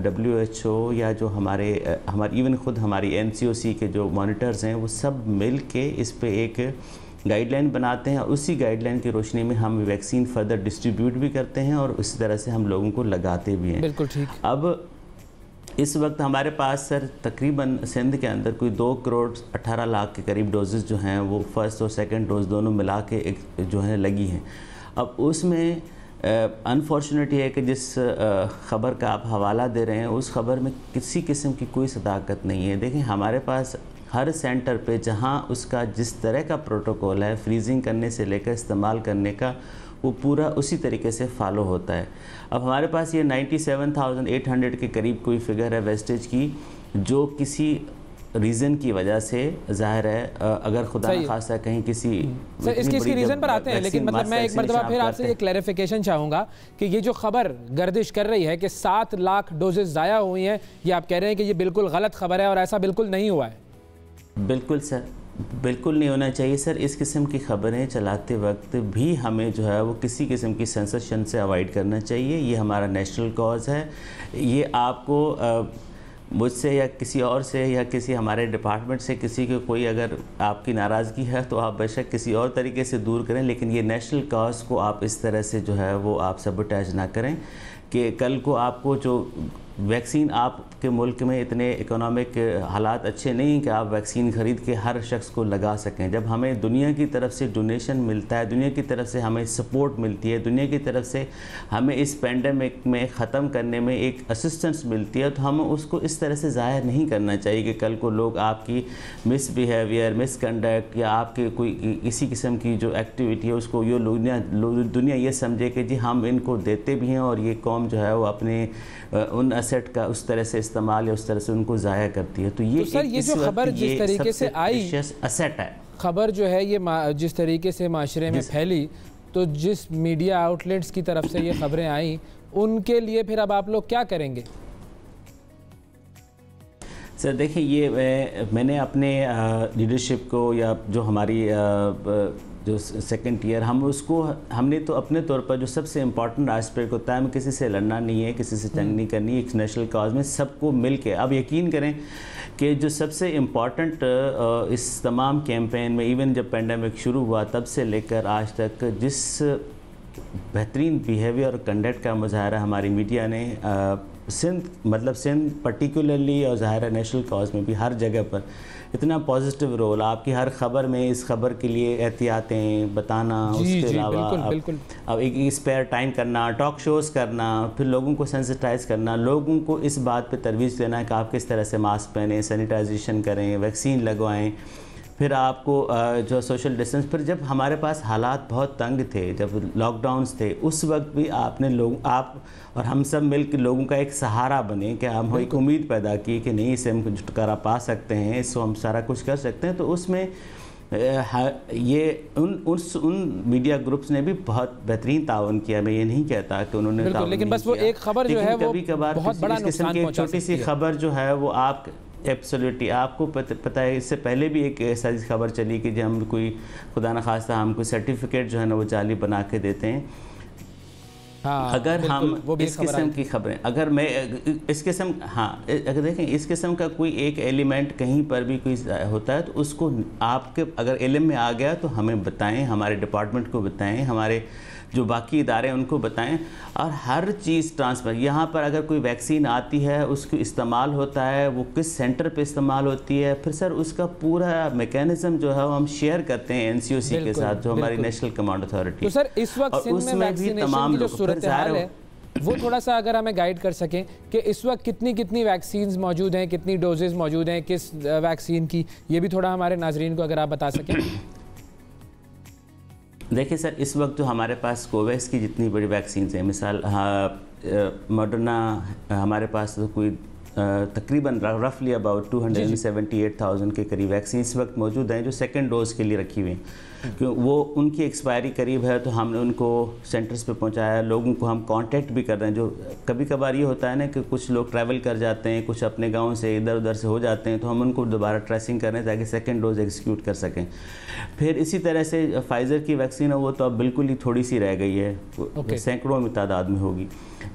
WHO या जो हमारी इवन ख़ुद हमारी NCOC के जो मॉनिटर्स हैं वो सब मिल के इस पर एक गाइडलाइन बनाते हैं, और उसी गाइडलाइन की रोशनी में हम वैक्सीन फर्दर डिस्ट्रीब्यूट भी करते हैं और उसी तरह से हम लोगों को लगाते भी हैं। बिल्कुल ठीक। अब इस वक्त हमारे पास सर तकरीबन सिंध के अंदर कोई 2 करोड़ 18 लाख के करीब डोजेज़ जो हैं वो फर्स्ट और सेकंड डोज दोनों मिला के एक जो है लगी हैं। अब उसमें अनफॉर्चुनेट है कि जिस ख़बर का आप हवाला दे रहे हैं उस ख़बर में किसी किस्म की कोई सदाकत नहीं है। देखिए, हमारे पास हर सेंटर पे जहाँ उसका जिस तरह का प्रोटोकॉल है फ्रीजिंग करने से लेकर इस्तेमाल करने का, वो पूरा उसी तरीके से फॉलो होता है। अब हमारे पास ये 97,800 के करीब कोई फिगर है वेस्टेज की, जो किसी रीज़न की वजह से ज़ाहिर है अगर खुदा न खास्ता कहीं किसी इसकी रीज़न पर आते हैं, लेकिन मतलब मैं एक मरतबा फिर आपसे ये क्लैरिफिकेशन चाहूँगा कि ये जो खबर गर्दिश कर रही है कि 7 लाख डोजेज़ ज़ाया हुई हैं, ये आप कह रहे हैं कि ये बिल्कुल गलत खबर है और ऐसा बिल्कुल नहीं हुआ है? बिल्कुल सर, बिल्कुल नहीं होना चाहिए सर। इस किस्म की ख़बरें चलाते वक्त भी हमें जो है वो किसी किस्म की सेंसेशन से अवॉइड करना चाहिए। ये हमारा नेशनल कॉज है। ये आपको मुझसे या किसी और से या किसी हमारे डिपार्टमेंट से किसी को कोई अगर आपकी नाराज़गी है तो आप बेशक किसी और तरीके से दूर करें, लेकिन ये नेशनल कॉज को आप इस तरह से जो है वो आप सबोटेज ना करें कि कल को आपको जो वैक्सीन, आपके मुल्क में इतने इकोनॉमिक हालात अच्छे नहीं कि आप वैक्सीन ख़रीद के हर शख्स को लगा सकें। जब हमें दुनिया की तरफ से डोनेशन मिलता है, दुनिया की तरफ से हमें सपोर्ट मिलती है, दुनिया की तरफ से हमें इस पेंडेमिक में ख़त्म करने में एक असिस्टेंस मिलती है, तो हम उसको इस तरह से ज़ाहिर नहीं करना चाहिए कि कल को लोग आपकी मिसबिहेवियर, मिसकंडक्ट या आपके कोई किसी किस्म की जो एक्टिविटी है उसको ये दुनिया ये समझे कि जी हम इनको देते भी हैं और ये कौम जो है वो अपने उन एसेट का उस तरह से इस्तेमाल या उस तरह से उनको ज़ाया करती है। तो ये सर ये जो खबर जिस तरीके से आई, एसेट है खबर जो है ये जिस तरीके से माशरे में फैली, तो जिस मीडिया आउटलेट्स की तरफ से ये खबरें आई उनके लिए फिर अब आप लोग क्या करेंगे? सर देखिए, ये मैंने अपने लीडरशिप को या जो हमारी जो सेकंड ईयर हमने तो अपने तौर पर जो सबसे इम्पॉर्टेंट एस्पेक्ट होता है, हमें किसी से लड़ना नहीं है, किसी से जंग नहीं करनी, एक नेशनल कॉज में सबको मिल के। अब यकीन करें कि जो सबसे इम्पॉर्टेंट इस तमाम कैंपेन में, इवन जब पेंडेमिक शुरू हुआ तब से लेकर आज तक, जिस बेहतरीन बिहेवियर और कंडक्ट का मुजाहरा हमारी मीडिया ने सिंध पर्टिकुलरली और ज़ाहिर नेशनल कॉज में भी हर जगह पर इतना पॉजिटिव रोल, आपकी हर खबर में इस खबर के लिए एहतियातें बताना, उसके अलावा अब एक स्पेयर टाइम करना, टॉक शोज़ करना, फिर लोगों को सेंसिटाइज करना, लोगों को इस बात पे तरवीज देना कि आप किस तरह से मास्क पहनें, सैनिटाइजेशन करें, वैक्सीन लगवाएं, फिर आपको जो सोशल डिस्टेंस, फिर जब हमारे पास हालात बहुत तंग थे, जब लॉकडाउन्स थे, उस वक्त भी आपने आप और हम सब मिलकर लोगों का एक सहारा बने कि हम एक उम्मीद पैदा की कि नहीं, इससे हम छुटकारा पा सकते हैं, इससे हम सारा कुछ कर सकते हैं। तो उसमें ये उन मीडिया ग्रुप्स ने भी बहुत बेहतरीन ताउन किया। मैं ये नहीं कहता कि उन्होंने ताउन, लेकिन बस वो एक खबर जो है वो कभी कभार बहुत बड़ा नुकसान की छोटी सी खबर जो है वो आप एब्सोल्युटली आपको पता है। इससे पहले भी एक ऐसा खबर चली कि जब हम कोई खुदा न खास्ता हम कोई सर्टिफिकेट जो है ना वो जाली बना के देते हैं। हाँ, अगर हम इस किस्म की खबरें, अगर मैं इस किस्म, हाँ अगर देखें इस किस्म का कोई एक एलिमेंट कहीं पर भी कोई होता है तो उसको आपके अगर इल्म में आ गया तो हमें बताएं, हमारे डिपार्टमेंट को बताएं, हमारे जो बाकी इदारे हैं उनको बताएं, और हर चीज़ ट्रांसफर। यहाँ पर अगर कोई वैक्सीन आती है, उसको इस्तेमाल होता है, वो किस सेंटर पे इस्तेमाल होती है, फिर सर उसका पूरा मैकेनिज्म जो है वो हम शेयर करते हैं एनसीओसी के साथ, जो हमारी नेशनल कमांड अथॉरिटी। तो सर इस वक्त सिंध में वैक्सीनेशन की जो सूरत हाल है वो थोड़ा सा अगर हमें गाइड कर सकें कि इस वक्त कितनी वैक्सीन्स मौजूद हैं, कितनी डोजेज मौजूद हैं किस वैक्सीन की, ये भी थोड़ा हमारे नाजरीन को अगर आप बता सकें। देखिए सर, इस वक्त जो हमारे पास कोवैक्स की जितनी बड़ी वैक्सीन हैं, मिसाल मॉडर्ना हमारे पास तो कोई तकरीबन रफली अबाउट 278,000 के करीब वैक्सीन इस वक्त मौजूद हैं जो सेकंड डोज के लिए रखी हुई हैं। क्यों वो उनकी एक्सपायरी करीब है तो हमने उनको सेंटर्स पे पहुंचाया, लोगों को हम कांटेक्ट भी कर रहे हैं। जो कभी कभार ये होता है ना कि कुछ लोग ट्रैवल कर जाते हैं, कुछ अपने गांव से इधर उधर से हो जाते हैं, तो हम उनको दोबारा ट्रेसिंग कर रहे हैं ताकि सेकंड डोज एग्जीक्यूट कर सकें। फिर इसी तरह से फाइज़र की वैक्सीन है वो तो अब बिल्कुल ही थोड़ी सी रह गई है, सैकड़ों में तादाद में होगी।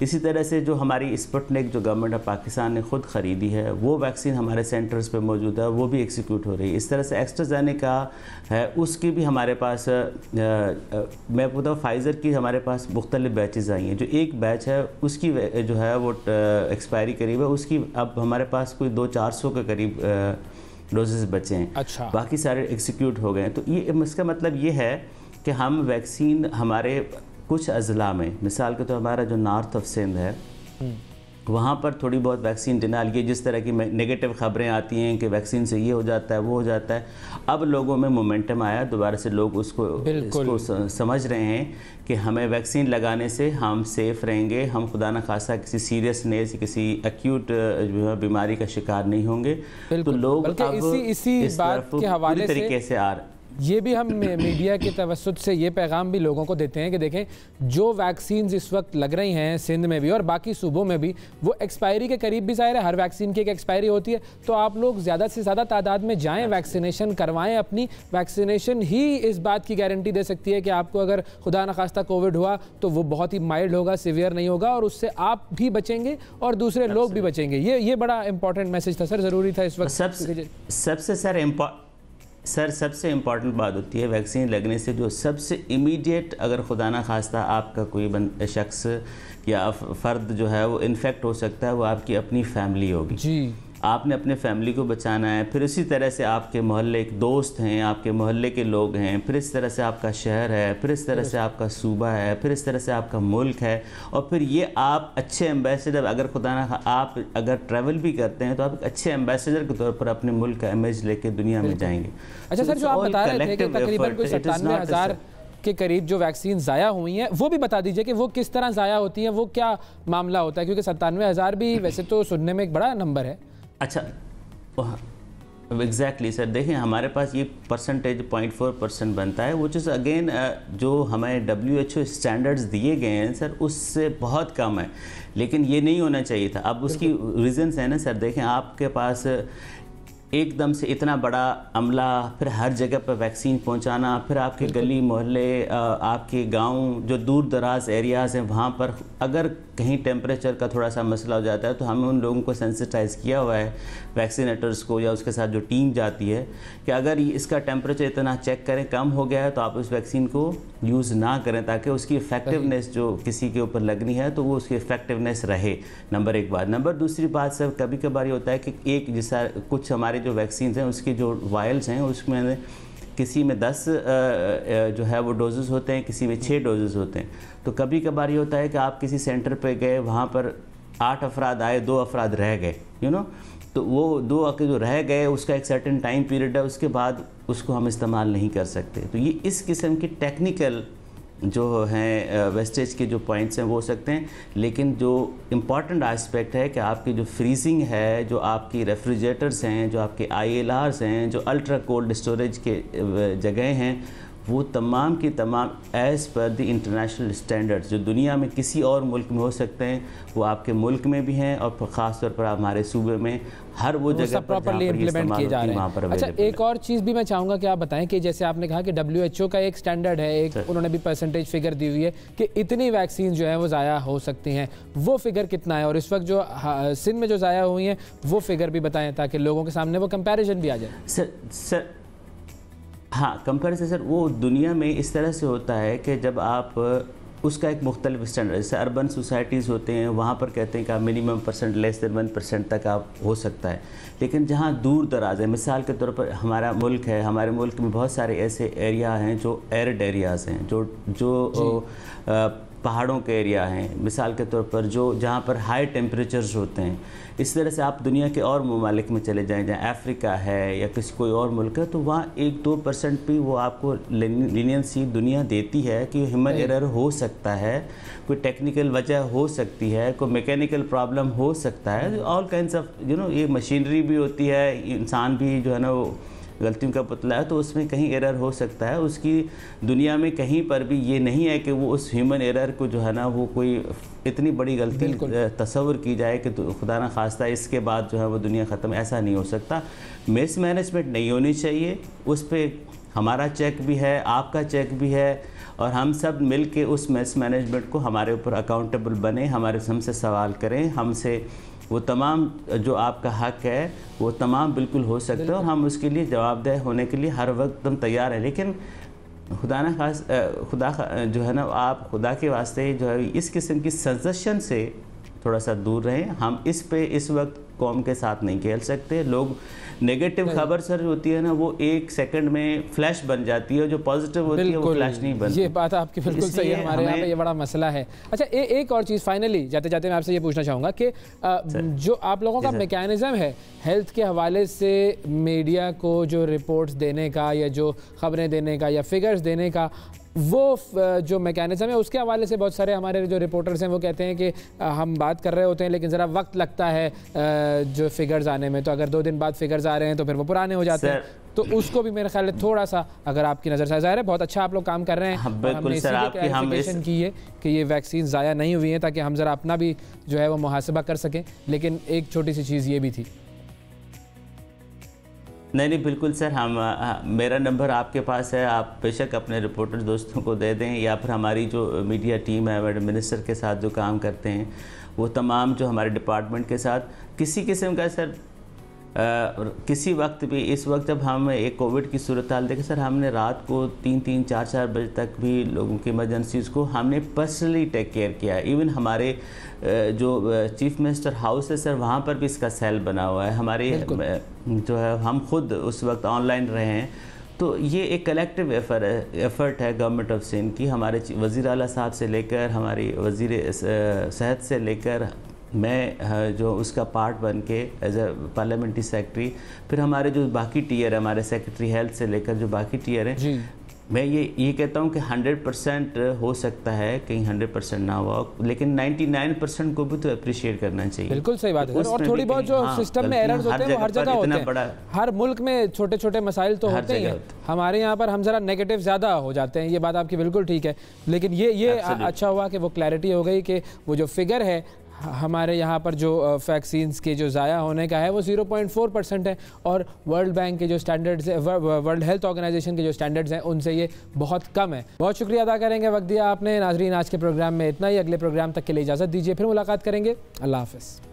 इसी तरह से जो हमारी स्पुतनिक जो गवर्नमेंट ऑफ पाकिस्तान ने खुद ख़रीदी है वो वैक्सीन हमारे सेंटर्स पे मौजूद है, वो भी एग्जीक्यूट हो रही है। इस तरह से एस्ट्राज़ेनेका है उसकी भी हमारे पास मैं बताऊँ फाइज़र की हमारे पास मुख्तलिफ बैचेस आई हैं। जो एक बैच है उसकी जो है वो एक्सपायरी करीब है, उसकी अब हमारे पास कोई 200-400 के करीब डोजेस बचे हैं। अच्छा। बाकी सारे एग्जीक्यूट हो गए हैं। तो ये इसका मतलब ये है कि हम वैक्सीन हमारे कुछ अज़ला में, मिसाल के तो हमारा जो नॉर्थ ऑफ सिंध है वहाँ पर थोड़ी बहुत वैक्सीन डिनाल की, जिस तरह की नेगेटिव ख़बरें आती हैं कि वैक्सीन से ये हो जाता है वो हो जाता है, अब लोगों में मोमेंटम आया, दोबारा से लोग इसको समझ रहे हैं कि हमें वैक्सीन लगाने से हम सेफ़ रहेंगे, हम खुदा न खासा किसी सीरियसनेस किसी एक्यूट बीमारी का शिकार नहीं होंगे। तो लोग अब इसी बात के हवाले तरीके से आ रहे, ये भी हम मीडिया के तवस्सुत से ये पैगाम भी लोगों को देते हैं कि देखें जो वैक्सीन इस वक्त लग रही हैं सिंध में भी और बाकी सूबों में भी, वो एक्सपायरी के करीब भी ज़ाहिर है, हर वैक्सीन की एक एक्सपायरी होती है। तो आप लोग ज़्यादा से ज़्यादा तादाद में जाएं, वैक्सीनेशन करवाएं अपनी। वैक्सीनेशन ही इस बात की गारंटी दे सकती है कि आपको अगर खुदा न खास्ता कोविड हुआ तो वो बहुत ही माइल्ड होगा, सिवियर नहीं होगा, और उससे आप भी बचेंगे और दूसरे लोग भी बचेंगे। ये बड़ा इंपॉर्टेंट मैसेज था सर, ज़रूरी था इस वक्त। सबसे इम्पॉर्टेंट बात होती है वैक्सीन लगने से जो सबसे इमीडिएट, अगर खुदा ना खास्ता आपका कोई शख्स या फ़र्द जो है वो इन्फेक्ट हो सकता है, वो आपकी अपनी फैमिली होगी जी। आपने अपने फैमिली को बचाना है, फिर इसी तरह से आपके मोहल्ले एक दोस्त हैं, आपके मोहल्ले के लोग हैं, फिर इस तरह से आपका शहर है, फिर इस तरह से आपका सूबा है, फिर इस तरह से आपका मुल्क है, और फिर ये आप अच्छे एम्बेसडर, अगर खुदा ना आप अगर ट्रैवल भी करते हैं तो आप एक अच्छे एम्बेसडर के तौर पर अपने मुल्क का इमेज लेके दुनिया में जाएंगे। अच्छा सर, जो आप बता रहे थे कि तकरीबन कोई 97,000 के करीब जो वैक्सीन ज़ाया हुई हैं, वो भी बता दीजिए कि वो किस तरह ज़ाया होती हैं, वो क्या मामला होता है, क्योंकि 97,000 भी वैसे तो सुनने में एक बड़ा नंबर है। अच्छा, एग्जैक्टली सर, देखें हमारे पास ये परसेंटेज 0.4% बनता है, वो चीज़ अगेन जो हमें WHO स्टैंडर्ड्स दिए गए हैं सर उससे बहुत कम है, लेकिन ये नहीं होना चाहिए था। अब उसकी रीज़न्स हैं ना सर, देखें आपके पास एकदम से इतना बड़ा अमला, फिर हर जगह पर वैक्सीन पहुंचाना, फिर आपके गली मोहल्ले, आपके गांव जो दूर दराज एरियाज़ हैं वहाँ पर अगर कहीं टेम्परेचर का थोड़ा सा मसला हो जाता है तो हमें उन लोगों को सेंसिटाइज़ किया हुआ है वैक्सीनेटर्स को या उसके साथ जो टीम जाती है कि अगर इसका टेम्परेचर इतना चेक करें कम हो गया है तो आप उस वैक्सीन को यूज़ ना करें, ताकि उसकी इफ़ेक्टिवनेस जो किसी के ऊपर लगनी है तो वो उसकी इफ़ेक्टिवनेस रहे। नंबर एक बात। नंबर दूसरी बात सर, कभी कभार ये होता है कि एक जैसा कुछ हमारे जो वैक्सीन हैं उसकी जो वायल्स हैं उसमें किसी में 10 जो है वो डोजेज़ होते हैं, किसी में 6 डोजेज़ होते हैं। तो कभी कभार ये होता है कि आप किसी सेंटर पे गए, वहाँ पर 8 अफराद आए, 2 अफराद रह गए, तो वो 2 के जो रह गए उसका एक सर्टेन टाइम पीरियड है, उसके बाद उसको हम इस्तेमाल नहीं कर सकते। तो ये इस किस्म की टेक्निकल जो हैं वेस्टेज के जो पॉइंट्स हैं वो हो सकते हैं, लेकिन जो इम्पॉर्टेंट एस्पेक्ट है कि आपकी जो फ्रीजिंग है, जो आपकी रेफ्रिजरेटर्स हैं, जो आपके ILRs हैं, जो अल्ट्रा कोल्ड स्टोरेज के जगह हैं, वो तमाम की तमाम as per the international standards जो दुनिया में किसी और मुल्क में हो सकते हैं वो आपके मुल्क में भी हैं, और ख़ास तौर पर हमारे सूबे में हर वो जगह पर प्रॉपर्ली इम्प्लीमेंट किए जा रहे हैं। अच्छा, एक और चीज़ भी मैं चाहूँगा कि आप बताएं कि जैसे आपने कहा कि WHO का एक स्टैंडर्ड है, एक उन्होंने भी परसेंटेज फिगर दी हुई है कि इतनी वैक्सीन जो है वो ज़ाया हो सकती हैं, वो फिगर कितना है, और इस वक्त जो सिंध में जो ज़ाया हुई हैं वो फिगर भी बताएं ताकि लोगों के सामने वो कंपैरिजन भी आ जाए। सर हाँ, कंपैरिजन सर वो दुनिया में इस तरह से होता है कि जब आप उसका एक मुख्तलिफ स्टैंडर्ड, जैसे अर्बन सोसाइटीज़ होते हैं वहाँ पर कहते हैं कि आप मिनिमम % लेस देन 1% तक आप हो सकता है, लेकिन जहाँ दूर दराज है, मिसाल के तौर पर हमारा मुल्क है, हमारे मुल्क में बहुत सारे ऐसे एरिया हैं जो एरिड एरियाज़ हैं, जो पहाड़ों के एरिया हैं, मिसाल के तौर पर जहाँ पर हाई टेम्परेचर्स होते हैं। इस तरह से आप दुनिया के और ममालिक में चले जाएं, जहाँ अफ्रीका है या किसी कोई और मुल्क है, तो वहाँ 1-2% भी वो आपको लीनियंसी दुनिया देती है कि ह्यूमन एरर हो सकता है, कोई टेक्निकल वजह हो सकती है, कोई मैकेनिकल प्रॉब्लम हो सकता है, ऑल काइंड्स ऑफ ये मशीनरी भी होती है, इंसान भी जो है ना वो गलतियों का पुतला है, तो उसमें कहीं एरर हो सकता है। उसकी दुनिया में कहीं पर भी ये नहीं है कि वो उस ह्यूमन एरर को जो है ना वो कोई इतनी बड़ी गलती तस्वर की जाए कि तो खुदा ना खास्ता इसके बाद जो है वो दुनिया ख़त्म, ऐसा नहीं हो सकता। मिस मैनेजमेंट नहीं होनी चाहिए, उस पर हमारा चेक भी है, आपका चेक भी है, और हम सब मिल के उस मिस मैनेजमेंट को हमारे ऊपर अकाउंटेबल बने, हमसे सवाल करें, हमसे वो तमाम जो आपका हक है वो तमाम बिल्कुल हो सकता है, और हम उसके लिए जवाबदेह होने के लिए हर वक्त हम तैयार हैं। लेकिन खुदा जो है ना, आप खुदा के वास्ते जो है इस किस्म की सजेशन से थोड़ा सा दूर रहें। हम इस वक्त कौम के साथ नहीं खेल सकते। लोग नेगेटिव खबर सर होती है ना, वो 1 सेकंड में फ्लैश बन जाती है, जो पॉजिटिव होती है वो फ्लैश नहीं बनती। ये बात आपकी बिल्कुल सही है, हमारे यहाँ पे ये बड़ा मसला है। अच्छा, एक और चीज़ फाइनली जाते जाते मैं आपसे ये पूछना चाहूँगा कि जो आप लोगों का मैकेनिज़्म है हेल्थ के हवाले से मीडिया को जो रिपोर्ट्स देने का या जो खबरें देने का या फिगर्स देने का, वो जो मैकेनिज़्म है उसके हवाले से बहुत सारे हमारे जो रिपोर्टर्स हैं वो कहते हैं कि हम बात कर रहे होते हैं लेकिन ज़रा वक्त लगता है जो फिगर्स आने में, तो अगर 2 दिन बाद फिगर्स आ रहे हैं तो फिर वो पुराने हो जाते हैं, तो उसको भी मेरे ख्याल है थोड़ा सा अगर आपकी नज़र से ज़ाहिर है बहुत अच्छा आप लोग काम कर रहे हैं। हमने इसीलिए क्लैरिफिकेशन की है कि ये वैक्सीन ज़ाया नहीं हुई हैं ताकि हम ज़रा अपना भी जो है वो मुहासबा कर सकें। लेकिन एक छोटी सी चीज़ ये भी थी। नहीं बिल्कुल सर, मेरा नंबर आपके पास है, आप बेशक अपने रिपोर्टर दोस्तों को दे दें, या फिर हमारी जो मीडिया टीम है मैडम मिनिस्टर के साथ जो काम करते हैं वो तमाम जो हमारे डिपार्टमेंट के साथ किसी किस्म का सर किसी वक्त भी, इस वक्त जब हम एक कोविड की सूरत हाल देखें सर, हमने रात को 3-3, 4-4 बजे तक भी लोगों की इमरजेंसीज़ को हमने पर्सनली टेक केयर किया है। इवन हमारे जो चीफ मिनिस्टर हाउस है सर, वहाँ पर भी इसका सेल बना हुआ है। हमारे जो है हम खुद उस वक्त ऑनलाइन रहे हैं, तो ये एक कलेक्टिव एफर्ट है गवर्नमेंट ऑफ सिंध की, हमारे वज़ीर आला साहब से लेकर हमारी वज़ीर सेहत से लेकर मैं जो उसका पार्ट बन के एज ए पार्लियामेंट्री सेक्रेटरी, फिर हमारे जो बाकी टीयर है, हमारे सेक्रेटरी हेल्थ से लेकर जो बाकी टीयर हैं, मैं ये कहता हूँ कि 100% हो सकता है, कहीं 100% ना हुआ, लेकिन 99% को भी तो अप्रिशिएट करना चाहिए। बिल्कुल सही बात है। और थोड़ी बहुत जो सिस्टम में एरर्स होते हैं वो हर जगह होते हैं, हर मुल्क में छोटे छोटे मसाइल तो होते ही हैं। हमारे यहाँ पर हम ज़रा नेगेटिव ज़्यादा हो जाते हैं, ये बात आपकी बिल्कुल ठीक है। लेकिन ये अच्छा हुआ कि वो क्लैरिटी हो गई कि वो जो फिगर है हमारे यहाँ पर जो वैक्सीन्स के जो ज़ाया होने का है वो 0.4% है, और वर्ल्ड बैंक के जो स्टैंडर्ड्स है, वर्ल्ड हेल्थ ऑर्गेनाइजेशन के जो स्टैंडर्ड्स हैं उनसे ये बहुत कम है। बहुत शुक्रिया अदा करेंगे वक्त दिया आपने। नाजरीन, आज के प्रोग्राम में इतना ही, अगले प्रोग्राम तक के लिए इजाज़त दीजिए, फिर मुलाकात करेंगे। अल्लाह हाफ़िज़।